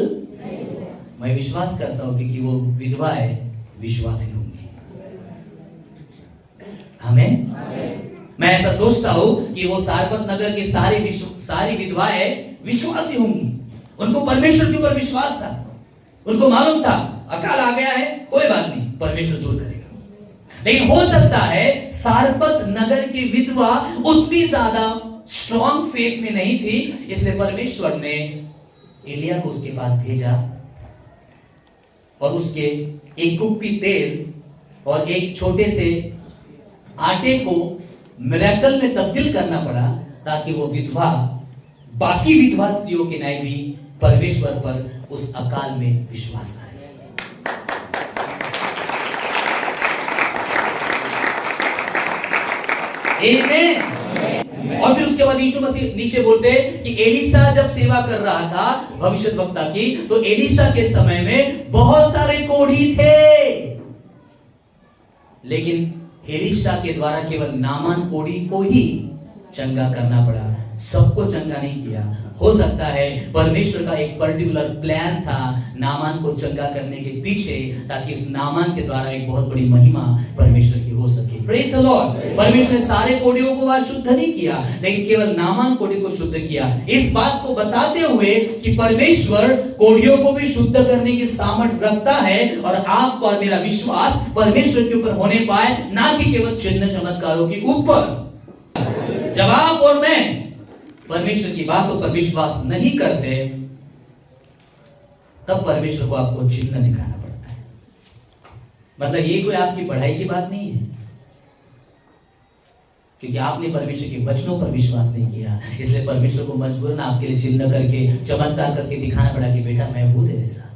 मैं विश्वास करता हूं कि वो विधवाएं विश्वासी होंगी। आमेन। मैं ऐसा सोचता हूं कि वो सारपत नगर की सारी विधवाएं विश्वासी होंगी। उनको परमेश्वर के ऊपर विश्वास था, उनको मालूम था अकाल आ गया है, कोई बात नहीं, परमेश्वर दूर करेगा। लेकिन हो सकता है सारपत नगर की विधवा उतनी ज्यादा स्ट्रॉन्ग फेथ में नहीं थी, इसलिए परमेश्वर ने एलिया को उसके पास भेजा और उसके एक कुप्पी तेल और एक छोटे से आटे को मिरेकल में तब्दील करना पड़ा, ताकि वो विधवा बाकी विधवा स्त्रियों के न्याय भी परमेश्वर पर उस अकाल में विश्वास करे। आमीन। और फिर उसके बाद यीशु मसीह नीचे बोलते हैं कि एलीशा जब सेवा कर रहा था भविष्यद्वक्ता की, तो एलीशा के समय में बहुत सारे कोढ़ी थे, लेकिन एलीशा के द्वारा केवल नामान कोढ़ी को ही चंगा करना पड़ा, सबको चंगा नहीं किया। हो सकता है परमेश्वर का एक पर्टिकुलर प्लान था नामान को चंगा करने के पीछे, ताकि उस नामान के द्वारा एक बहुत बड़ी महिमा परमेश्वर की हो सके। Praise the Lord. परमेश्वर ने सारे कोढ़ियों को वहां शुद्ध नहीं किया, लेकिन केवल नामान कोढ़ी को शुद्ध किया। इस बात को बताते हुए कि परमेश्वर कोढ़ियों को भी शुद्ध करने की सामर्थ्य रखता है, और आपका और मेरा विश्वास परमेश्वर के ऊपर होने पाए, ना कि केवल चिन्ह चमत्कारों के ऊपर। जब आप और मैं परमेश्वर की बातों पर विश्वास नहीं करते, तब परमेश्वर को आपको चिन्ह दिखाना पड़ता है। मतलब ये कोई आपकी बढ़ाई की बात नहीं है, क्योंकि आपने परमेश्वर के वचनों पर विश्वास नहीं किया, इसलिए परमेश्वर को मजबूरन आपके लिए चिन्ह करके, चमत्कार करके दिखाना पड़ा कि बेटा मैं हूं तेरे साथ।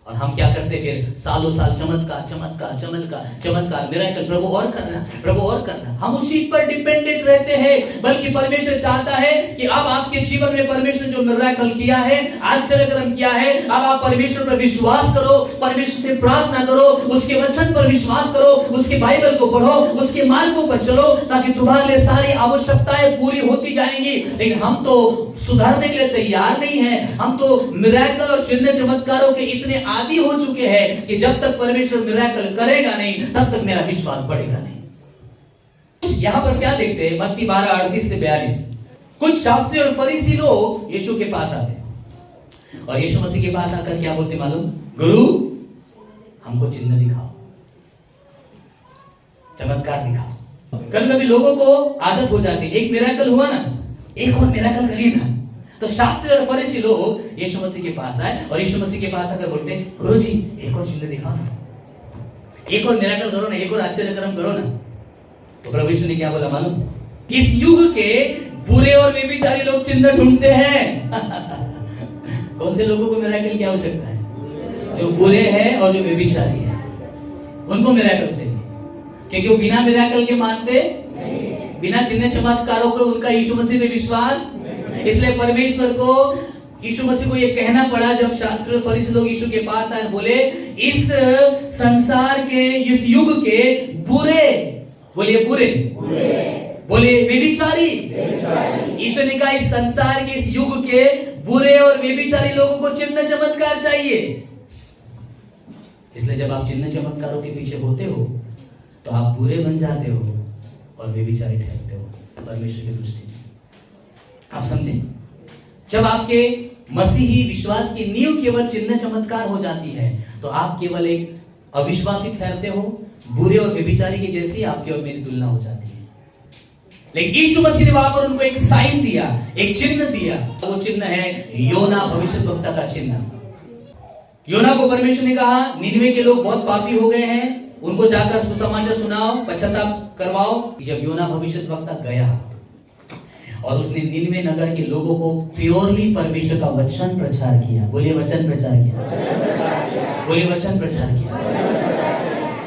और हम क्या करते फिर सालों साल चमत्कार चमत्कार चमत्कार चमत्कार, मिरेकल, प्रभु और करना, प्रभु और करना। हम उसी पर डिपेंडेंट रहते हैं, बल्कि परमेश्वर चाहता है कि अब आपके जीवन में परमेश्वर जो मिरेकल किया है, आश्चर्यकर्म किया है, अब आप परमेश्वर पर विश्वास करो, परमेश्वर से प्रार्थना करो, उसके वचन पर विश्वास करो, उसके बाइबल को पढ़ो, उसके मार्गों पर चलो, ताकि तुम्हारे लिए सारी आवश्यकताएं पूरी होती जाएंगी। लेकिन हम तो सुधारने के लिए तैयार नहीं है, हम तो मिरेकल और चिन्ह चमत्कारों के इतने आदी हो चुके हैं कि जब तक परमेश्वर मिरेकल करेगा नहीं, तब तक मेरा विश्वास बढ़ेगा नहीं। यहां पर क्या देखते हैं, मत्ती 12:38 से 42, कुछ शास्त्री और फरीसी लोग यीशु के पास आते, और यीशु मसीह के पास आकर क्या बोलते मालूम? गुरु हमको चिन्ह दिखाओ, चमत्कार दिखाओ। कभी कभी लोगों को आदत हो जाती है, एक मिरेकल हुआ ना, एक और मिरेकल करिए ना। तो शास्त्री और फरीसी लोग यीशु मसीह के पास आए, और यीशु मसीह के पास आकर बोलते, गुरुजी एक और चिन्ह दिखाओ ना, एक और मिरेकल करो ना, एक और आश्चर्यकर्म करो ना। तो प्रभु यीशु ने क्या बोला मालूम? इस युग के बुरे और व्यभिचारी लोग चिन्ह ढूंढते हैं। कौन से लोगों को मिरेकल की आवश्यकता है? जो बुरे हैं और जो व्यभिचारी हैं, उनको मिरेकल चाहिए, क्योंकि वो बिना मिरेकल के मानते, बिना चिन्ह चमत्कारों को उनका यीशु मसीह में विश्वास। इसलिए परमेश्वर को, यीशु मसीह को ये कहना पड़ा, जब शास्त्री और फरीसी लोग यीशु के पास आए, बोले इस संसार के, इस युग के बुरे, बोलिए बुरे, बोलिए व्यभिचारी। यीशु ने कहा इस संसार के, इस युग के बुरे और व्यभिचारी लोगों को चिन्ह चमत्कार चाहिए। इसलिए जब आप चिन्ह चमत्कारों के पीछे होते हो, तो आप बुरे बन जाते हो और व्यभिचारी ठहरते हो परमेश्वर की दृष्टि में। आप समझें, जब आपके मसीही विश्वास की नींव केवल चिन्ह चमत्कार हो जाती है, तो आप केवल एक अविश्वासी ठहरते हो, बुरे और व्यभिचारी की जैसी आपकी और मेरी तुलना हो जाती है। लेकिन यीशु मसीह ने वहां पर उनको एक साइन दिया, एक चिन्ह दिया। वो चिन्ह है योना भविष्यद्वक्ता का चिन्ह। योना को परमेश्वर ने कहा, निनवे के लोग बहुत पापी हो गए हैं, उनको जाकर सुसमाचार सुनाओ, पश्चाताप करवाओ। जब योना भविष्यद्वक्ता गया और उसने निनवे नगर के लोगों को प्योरली परमेश्वर का वचन प्रचार किया, बोलिए वचन प्रचार किया, बोलिए वचन प्रचार किया।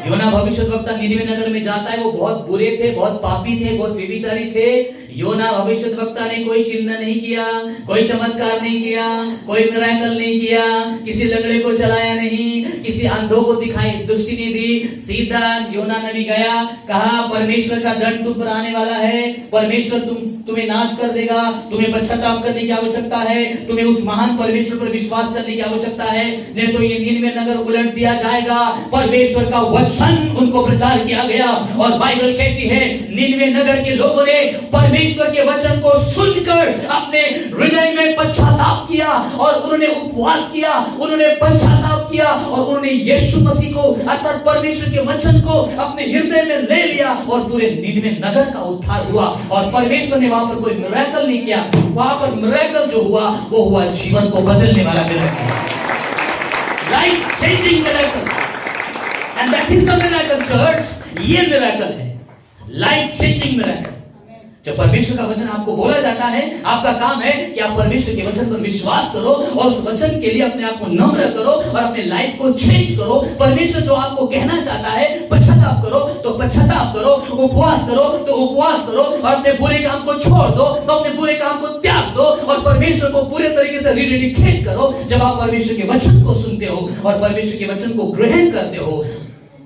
योना भविष्यद्वक्ता निनवे नगर में जाता है, वो बहुत बुरे थे, बहुत पापी थे, बहुत व्यभिचारी थे। योना भविष्यद्वक्ता ने कोई चिन्ह नहीं किया, कोई चमत्कार नहीं किया, कोई मिरेकल नहीं किया, किसी लंगड़े को चलाया नहीं, किसी अंधों को दिखाई दृष्टि नहीं दी। सीधा योना नबी गया, कहा परमेश्वर का दंड तुम पर आने वाला है, परमेश्वर तुम्हें नाश कर देगा, तुम्हें पश्चाताप करने की आवश्यकता है, तुम्हें उस महान परमेश्वर पर विश्वास करने की आवश्यकता है, नहीं तो ये निनवे नगर उलट दिया जाएगा। परमेश्वर का वचन उनको प्रचार किया गया, और बाइबल कहती है निनवे नगर के लोगों ने परमेश्वर के वचन को सुनकर अपने हृदय में पश्चाताप किया, और उन्होंने उपवास किया, उन्होंने पश्चाताप किया, और उन्होंने यीशु मसीह को अर्थात परमेश्वर के वचन को अपने हृदय में ले लिया, और पूरे निनवे नगर का उद्धार हुआ। और परमेश्वर ने वहां पर कोई मिरेकल नहीं किया, वहां पर मिरेकल जो हुआ वो हुआ जीवन को बदलने वाला miracle, life changing miracle. And that is the miracle church. ये मिरेकल है, लाइफ चेंजिंग मिरेकल। जब परमेश्वर का वचन आपको बोला जाता है, आपका काम है कि आप परमेश्वर के वचन पर विश्वास करो और उस वचन के लिए अपने आप को नम्र करो और अपने लाइफ को चेंज करो। परमेश्वर जो आपको कहना चाहता है, पश्चाताप करो तो पश्चाताप करो, उपवास करो तो उपवास करो और अपने बुरे काम को छोड़ दो, तो अपने बुरे काम को त्याग दो और परमेश्वर को पूरे तरीके से रिडेडिकेट करो। जब आप परमेश्वर के वचन को सुनते हो और परमेश्वर के वचन को ग्रहण करते हो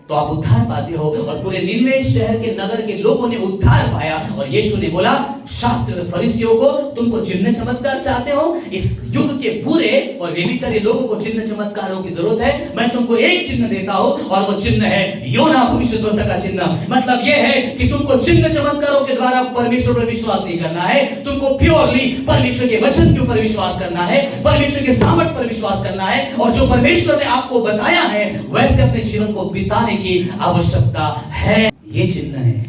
तो आप उद्धार पाते हो। और पूरे निनवे शहर के नगर के लोगों ने उद्धार पाया और यीशु ने बोला, शास्त्री और फरीसियों को, तुमको चिन्ह चमत्कार चाहते हो? इस युग के बुरे और व्यभिचारी लोगों को चिन्ह चमत्कारों की जरूरत है। मैं तुमको एक चिन्ह देता हूं और वो चिन्ह है योना भविष्यद्वक्ता का चिन्ह। मतलब यह है कि तुमको चिन्ह चमत्कारों के द्वारा परमेश्वर पर विश्वास नहीं करना है, तुमको प्योरली परमेश्वर के वचन के ऊपर विश्वास करना है, परमेश्वर के सामर्थ पर विश्वास करना है और जो परमेश्वर ने आपको बताया है वैसे अपने जीवन को बिताने की आवश्यकता है। ये चिन्ह है,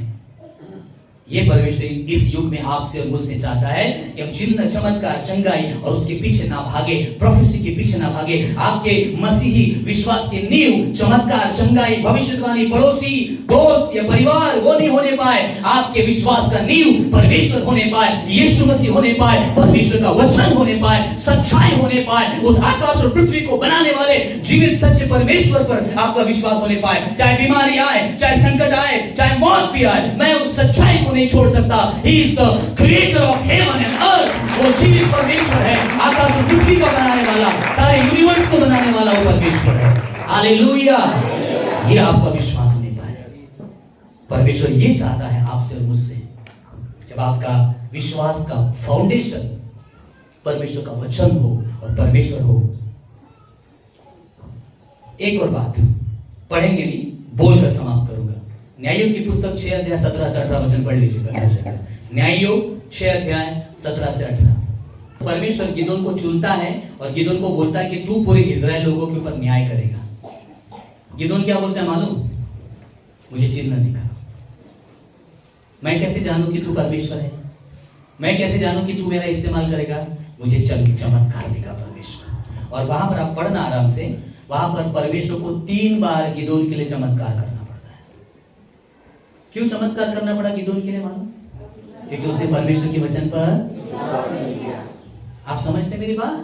ये परमेश्वर इस युग में आपसे और मुझसे चाहता है कि हम चिन्ह चमत्कार चंगाई और उसके पीछे ना भागे, प्रोफेसी के पीछे ना भागे। आपके मसीही विश्वास की नींव चमत्कार चंगाई भविष्यवाणी पड़ोसी दोस्त या परिवार वो नहीं होने पाए, आपके विश्वास का नींव परमेश्वर होने पाए, यीशु मसीह होने पाए, परमेश्वर का वचन होने पाए, सच्चाई होने पाए, उस आकाश और पृथ्वी को बनाने वाले जीवित सच्चे परमेश्वर पर आपका विश्वास होने पाए। चाहे बीमारी आए, चाहे संकट आए, चाहे मौत भी आए, मैं उस सच्चाई को नहीं छोड़ सकता। He is the creator of heaven and earth। वो जीवित परमेश्वर है, आकाश और पृथ्वी को बनाने वाला, सारे यूनिवर्स को बनाने वाला वो परमेश्वर है। हालेलुया। ये आपका विश्वास होने पाए। परमेश्वर ये चाहता है आपसे और मुझसे, जब आपका विश्वास का फाउंडेशन परमेश्वर का वचन हो और परमेश्वर हो। एक और बात पढ़ेंगे नहीं, बोलकर समाप्त करूंगा। न्यायों की पुस्तक 6 अध्याय 17 से 18 वचन पढ़ लीजिएगा। न्यायों 6 अध्याय 17 से 18। परमेश्वर गिदोन को चुनता है और गिदोन को बोलता है कि तू पूरे इजराइल लोगों के ऊपर न्याय करेगा। गिदोन क्या बोलता है मालूम? मुझे चिन्ह दिखा। मैं कैसे जानूं कि तू परमेश्वर है? मैं कैसे जानूं कि तू मेरा इस्तेमाल करेगा? मुझे चमत्कार दिखा परमेश्वर। और वहां पर आप पढ़ना आराम से, वहां पर परमेश्वर को 3 बार गिदोन के लिए चमत्कार करना पड़ता है। क्यों चमत्कार करना पड़ा गिदोन के लिए मालूम? क्योंकि उसने परमेश्वर के वचन पर। आप समझते मेरी बात?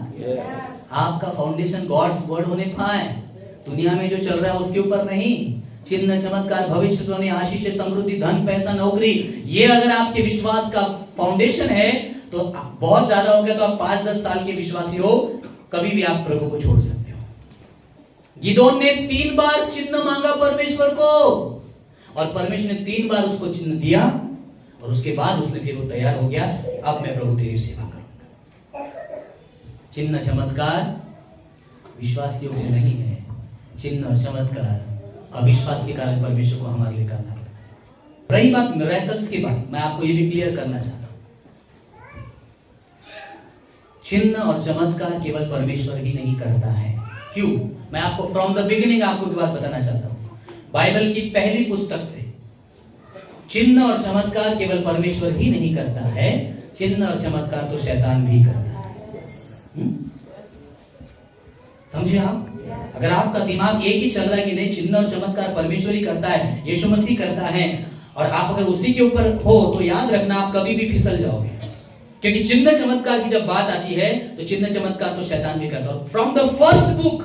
आपका फाउंडेशन गॉड्स वर्ड होने पाए, दुनिया में जो चल रहा है उसके ऊपर नहीं। चिन्ह चमत्कार भविष्यवाणी आशीष समृद्धि धन पैसा नौकरी, ये अगर आपके विश्वास का फाउंडेशन है तो बहुत ज्यादा हो गया तो आप 5-10 साल के विश्वासी हो, कभी भी आप प्रभु को छोड़ सकते हो। गिदोन ने 3 बार चिन्ह मांगा परमेश्वर को और परमेश्वर ने 3 बार उसको चिन्ह दिया और उसके बाद उसने फिर वो तैयार हो गया, अब मैं प्रभु तेरी सेवा करूंगा। चिन्ह चमत्कार विश्वास योग्य नहीं है। चिन्ह और चमत्कार अविश्वास के कारण परमेश्वर को हमारे लिए करना पड़ता है। रही बात मिरेकल्स की बात, मैं आपको ये भी क्लियर करना चाहता हूं। चिन्ह और चमत्कार केवल परमेश्वर ही नहीं करता है। क्यों? मैं आपको फ्रॉम द बिगिनिंग आपको एक बात बताना चाहता हूं। बाइबल की पहली पुस्तक से चिन्ह और चमत्कार केवल परमेश्वर ही नहीं करता है, चिन्ह और चमत्कार तो शैतान भी करता है। समझे आप? अगर आपका दिमाग एक ही चल रहा है कि नहीं चिन्ह और चमत्कार परमेश्वर ही करता है, यीशु मसीह करता है, और आप अगर उसी के ऊपर हो तो याद रखना आप कभी भी फिसल जाओगे। क्योंकि चिन्ह चमत्कार की जब बात आती है तो चिन्ह चमत्कार तो शैतान भी करता है। फ्रॉम द फर्स्ट बुक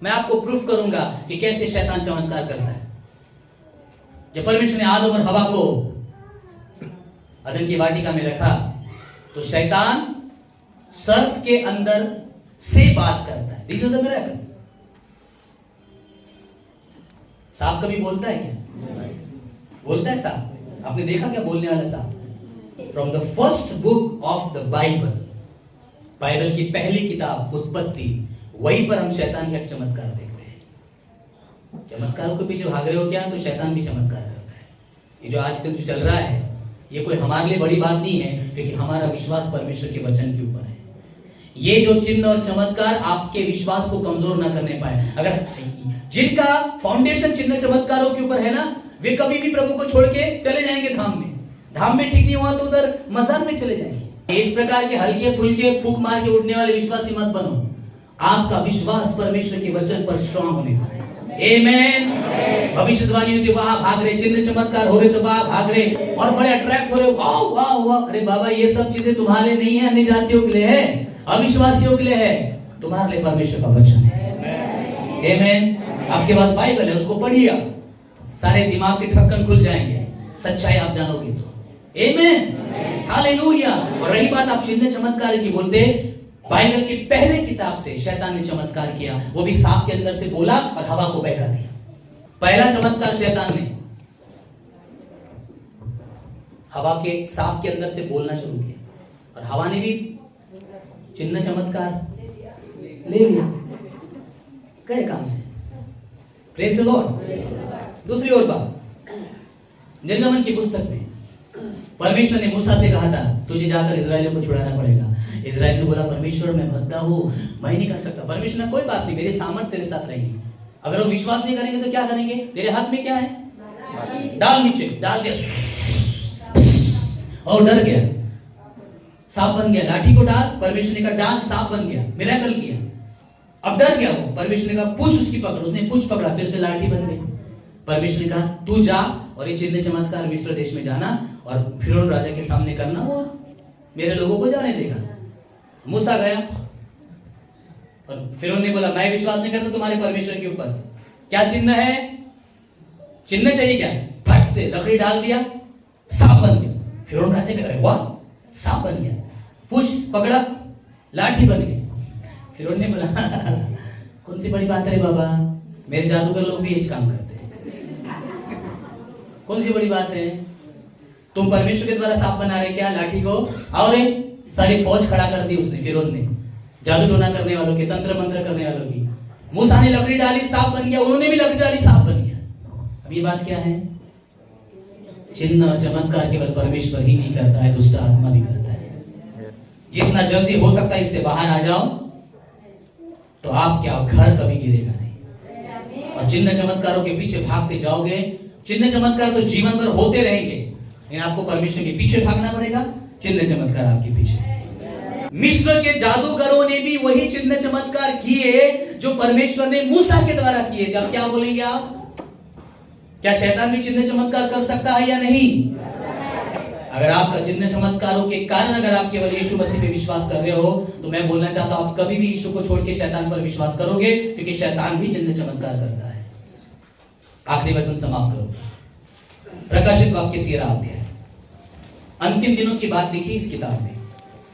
मैं आपको प्रूफ करूंगा कि कैसे शैतान चमत्कार करता है। जब परमेश्वर ने आदम और हवा को अदन की वाटिका में रखा तो शैतान सर्फ के अंदर से बात करता है। This is the miracle. सांप कभी बोलता है क्या? बोलता है सांप? आपने देखा क्या बोलने वाला सांप? From the first book of the Bible, Bible की पहली किताब उत्पत्ति, वहीं पर हम शैतान का चमत्कार देखते हैं। चमत्कारों के पीछे भाग रहे हो क्या? तो शैतान भी चमत्कार करता है। ये जो आजकल जो चल रहा है ये कोई हमारे लिए बड़ी बात नहीं है, क्योंकि हमारा विश्वास परमेश्वर के वचन के ऊपर है। ये जो चिन्ह और चमत्कार आपके विश्वास को कमजोर ना करने पाए। अगर जिनका फाउंडेशन चिन्ह चमत्कारों के ऊपर है ना, वे कभी भी प्रभु को छोड़ के चले जाएंगे धाम में। धाम में ठीक नहीं हुआ तो उधर मजार में चले जाएंगे। इस प्रकार के हल्के फुल्के फूक मार के उठने वाले विश्वासी मत बनो। आपका विश्वास परमेश्वर के वचन पर स्ट्रांग होने पाए। आमेन। भविष्यवाणी होती, वहां भाग रहे, चिन्ह चमत्कार हो रहे तो वहां भाग रहे और बड़े अट्रैक्ट हो रहे, वाह वाह वाह। अरे बाबा, ये सब चीजें तुम्हारे नहीं है, अन्य जातियों के लिए है, अविश्वासियों के लिए है, तुम्हारे लिए परमेश्वर का वचन है। आमेन। आपके पास बाइबल है, उसको पढ़िए, सारे दिमाग के ढक्कन खुल जाएंगे, सच्चाई आप जानोगे तो। आमेन, हालेलुया। और रही बात आप चिन्ह चमत्कार की, बोलते बाइबल की पहले किताब से शैतान ने चमत्कार किया, वो भी सांप के अंदर से बोला और हवा को बहका दिया। पहला चमत्कार शैतान ने हवा के सांप के अंदर से बोलना शुरू किया और हवा ने भी चिन्ह चमत्कार ले लिया, कई काम से। Praise the Lord. दूसरी ओर बात, निर्गमन की पुस्तक में परमेश्वर ने मूसा से कहा था, तुझे जाकर इजराइलियों को छुड़ाना पड़ेगा। इजराइल ने बोला, परमेश्वर मैं भद्दा हूं, मैं नहीं कर सकता। परमेश्वर ने, कोई बात नहीं, मेरी सामर्थ तेरे साथ रहेगी। अगर वो विश्वास नहीं करेंगे तो क्या करेंगे? तेरे हाथ में क्या है? डाल, नीचे डाल दिया और डर गया, सांप बन गया। लाठी को डाल, परमेश्वर ने कहा डाल, सांप बन गया, मिरेकल किया। अब डर गया वो, परमेश्वर ने कहा पूछ उसकी पकड़, उसने पूछ पकड़ा, फिर से लाठी बन गई। परमेश्वर ने कहा तू जा और ये चिन्ह चमत्कार मिस्र देश में जाना और फिरौन राजा के सामने करना, वो मेरे लोगों को जाने देगा। मूसा गया और फिरौन ने बोला, मैं विश्वास नहीं करता तुम्हारे परमेश्वर के ऊपर। क्या चिन्ह है? चिन्ह चाहिए क्या? फट से लकड़ी डाल दिया, सांप बन गया। फिरौन राजा कह रहे, वाह, सांप बन गया। पूछ पकड़ा, लाठी बन गई। फिरौन ने बोला, कौन सी बड़ी बात है बाबा, मेरे जादूगर लोग भी यही काम करते हैं, कौन सी बड़ी बात है? तुम परमेश्वर के द्वारा सांप बना रहे क्या लाठी को? और सारी फौज खड़ा कर दी उसने, फिरौन ने, जादू टोना करने वालों के, तंत्र मंत्र करने वालों की। मूसा ने लकड़ी डाली, सांप बन गया, उन्होंने भी लकड़ी डाली, सांप बन गया। अब ये बात क्या है? चिन्ह और चमत्कार केवल परमेश्वर ही नहीं करता है, दुष्ट आत्मा भी करता है। जितना जल्दी हो सकता है इससे बाहर आ जाओ, तो आप क्या, घर कभी गिरेगा नहीं। और चिन्ह चमत्कारों के पीछे भागते जाओगे, चिन्ह चमत्कार तो जीवन भर होते रहेंगे, लेकिन आपको परमेश्वर के पीछे भागना पड़ेगा, चिन्ह चमत्कार आपके पीछे। मिस्र के जादूगरों ने भी वही चिन्ह चमत्कार किए जो परमेश्वर ने मूसा के द्वारा किए। अब क्या बोलेंगे आप? क्या शैतान भी चिन्ह चमत्कार कर सकता है या नहीं? अगर आपका चिन्ह चमत्कारों के कारण अगर आप केवल यीशु मसीह पे विश्वास कर रहे हो, तो मैं बोलना चाहता हूं, आप कभी भी यीशु को छोड़ के शैतान पर विश्वास करोगे, क्योंकि शैतान भी चिन्ह चमत्कार करता है। आखिरी वचन समाप्त करो, प्रकाशित वाक्य 13 अध्याय। अंतिम दिनों की बात लिखी इस किताब में,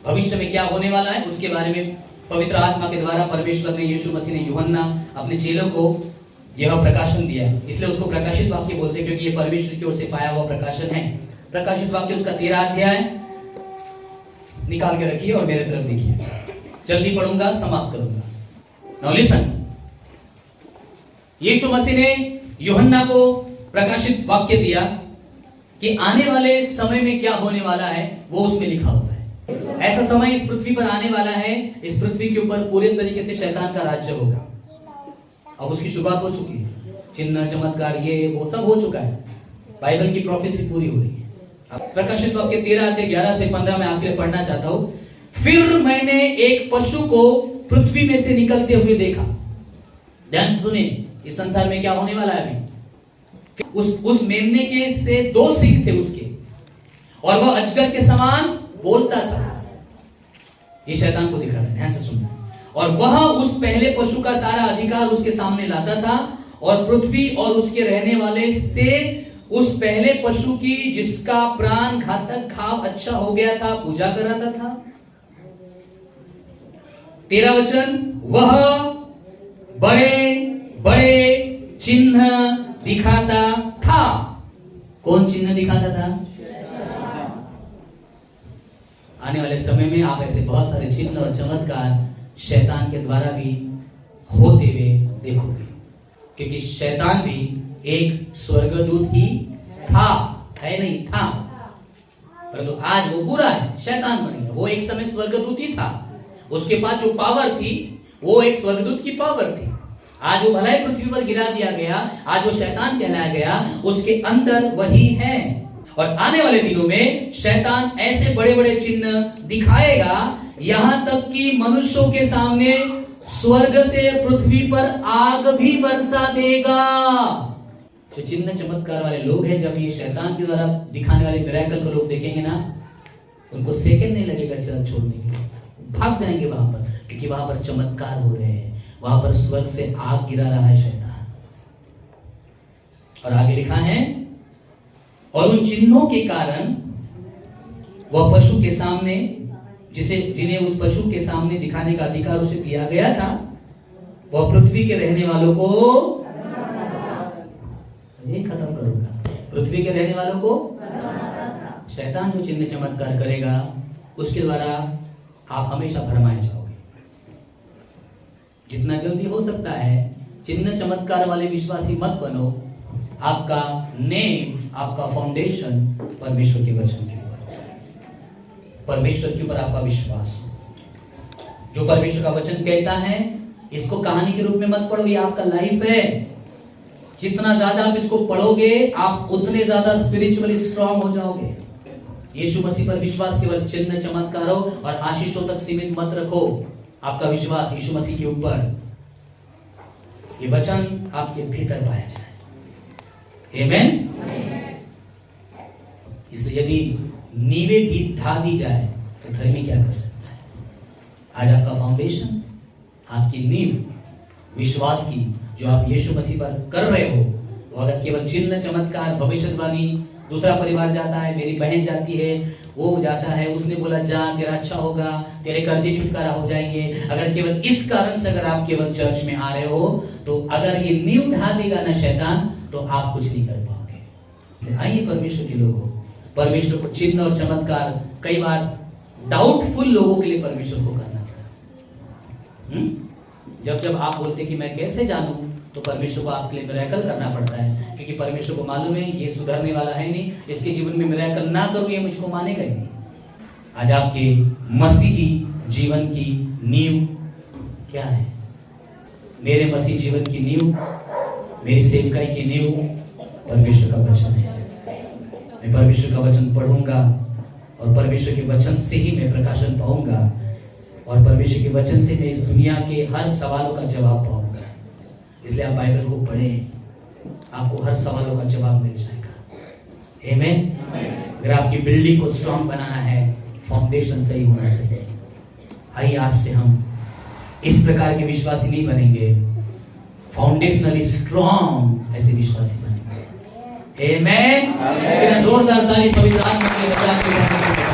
भविष्य में क्या होने वाला है उसके बारे में पवित्र आत्मा के द्वारा परमेश्वर ने, यीशु मसीह ने यूहन्ना अपने चेलों को यह प्रकाशन दिया, इसलिए उसको प्रकाशित वाक्य बोलते हैं, क्योंकि ये परमेश्वर की ओर से पाया हुआ प्रकाशन है। प्रकाशित वाक्य उसका 13 अध्याय निकाल के रखिए और मेरे तरफ देखिए, जल्दी पढ़ूंगा, समाप्त करूंगा। नाउ लिसन, यीशु मसीह ने यूहन्ना को प्रकाशित वाक्य दिया कि आने वाले समय में क्या होने वाला है, वो उसमें लिखा हुआ है। ऐसा समय इस पृथ्वी पर आने वाला है, इस पृथ्वी के ऊपर पूरे तरीके से शैतान का राज्य होगा। अब उसकी शुरुआत हो चुकी है, चिन्ह चमत्कार ये वो सब हो चुका है, बाइबल की प्रोफेसी पूरी हो रही है। प्रकाशित वाक्य 13 अध्याय 11 से 15 में आपके लिए पढ़ना चाहता हूं। फिर मैंने एक पशु को पृथ्वी में से निकलते हुए देखा। ध्यान से सुनिए, इस संसार में क्या होने वाला है अभी। उस मेमने के से 2 सींग थे उसके, और वह अजगर के समान बोलता था। ये शैतान को दिखा रहा है, ध्यान से सुनना। और वह उस पहले पशु का सारा अधिकार उसके सामने लाता था, और पृथ्वी और उसके रहने वाले से उस पहले पशु की, जिसका प्राण घातक घाव अच्छा हो गया था, पूजा कराता था। 13 वचन, वह बड़े बड़े चिन्ह दिखाता था। कौन चिन्ह दिखाता था? आने वाले समय में आप ऐसे बहुत सारे चिन्ह और चमत्कार शैतान के द्वारा भी होते हुए देखोगे, क्योंकि शैतान भी एक स्वर्गदूत ही था, है नहीं था, परंतु आज वो बुरा है, शैतान बन गया। वो एक समय स्वर्गदूत ही था, उसके पास जो पावर थी वो एक स्वर्गदूत की पावर थी। आज वो भलाई पृथ्वी पर गिरा दिया गया, आज वो शैतान कहलाया गया, उसके अंदर वही है। और आने वाले दिनों में शैतान ऐसे बड़े बड़े चिन्ह दिखाएगा, यहां तक कि मनुष्यों के सामने स्वर्ग से पृथ्वी पर आग भी बरसा देगा। जो चिन्ह चमत्कार वाले लोग हैं, जब ये शैतान के द्वारा दिखाने वाले मिरेकल को लोग देखेंगे ना, उनको सेकंड नहीं लगेगा चर्च छोड़ने के लिए, भाग जाएंगे वहां पर, क्योंकि वहां पर चमत्कार हो रहे हैं, वहां पर स्वर्ग से आग गिरा रहा है शैतान। और आगे लिखा है, और उन चिन्हों के कारण वह पशु के सामने, जिन्हें उस पशु के सामने दिखाने का अधिकार उसे दिया गया था, वह पृथ्वी के रहने वालों को खत्म करूंगा। पृथ्वी के रहने वालों को, शैतान जो चिन्ह चमत्कार करेगा उसके द्वारा आप हमेशा भरमाए जाओगे। जितना जल्दी हो सकता है चिन्ह चमत्कार वाले विश्वासी मत बनो। आपका नेम, आपका फाउंडेशन परमेश्वर के वचन के ऊपर, परमेश्वर के ऊपर आपका विश्वास हो। जो परमेश्वर का वचन कहता है, इसको कहानी के रूप में मत पढ़ो, ये आपका लाइफ है। जितना ज्यादा आप इसको पढ़ोगे, आप उतने ज्यादा स्पिरिचुअली स्ट्रांग हो जाओगे। यीशु मसीह पर विश्वास केवल चिन्ह चमत्कारों और आशीषों तक सीमित मत रखो। आपका विश्वास यीशु मसीह के ऊपर, ये वचन आपके भीतर पाया जाए। आमेन। इसलिए यदि नींवें भी ढा दी जाए तो धर्मी क्या कर सकता है? आज आपका फाउंडेशन, आपकी नींव विश्वास की, जो आप यीशु मसीह पर कर रहे हो, वो अगर केवल चिन्ह चमत्कार, भविष्यवाणी, दूसरा परिवार जाता है, मेरी बहन जाती है, वो जाता है, उसने बोला जा तेरा अच्छा होगा, तेरे कर्जे छुटकारा हो जाएंगे, अगर केवल इस कारण से अगर आप केवल चर्च में आ रहे हो, तो अगर ये नींव ढा देगा ना शैतान, तो आप कुछ नहीं कर पाओगे। आइए परमेश्वर के लोगों, परमेश्वर को चिन्ह और चमत्कार कई बार डाउटफुल लोगों के लिए परमेश्वर को करना पड़ा। जब आप बोलते कि मैं कैसे जानूं, तो परमेश्वर को आपके लिए मिरेकल करना पड़ता है, क्योंकि परमेश्वर को मालूम है ये सुधरने वाला है नहीं, इसके जीवन में मिरेकल ना करूं ये मुझको मानेगा ही नहीं। आज आपके मसीही जीवन की नींव क्या है? मेरे मसीह जीवन की नींव, मेरी सेवकाई की नींव परमेश्वर का वचन है। मैं परमेश्वर का वचन पढ़ूंगा और परमेश्वर के वचन से ही मैं प्रकाशन पाऊंगा, और परमेश्वर के वचन से मैं इस दुनिया के हर सवालों का जवाब पाऊंगा। इसलिए आप बाइबल को पढ़ें, आपको हर सवालों का जवाब मिल जाएगा। आमेन। अगर आपकी बिल्डिंग को स्ट्रांग बनाना है, फाउंडेशन सही होना चाहिए। आइए आज से हम इस प्रकार के विश्वासी नहीं बनेंगे, फाउंडेशनली स्ट्रांग ऐसे विश्वासी बनेंगे। आमेन। जोरदार ताली पवित्र आत्मा के वचन के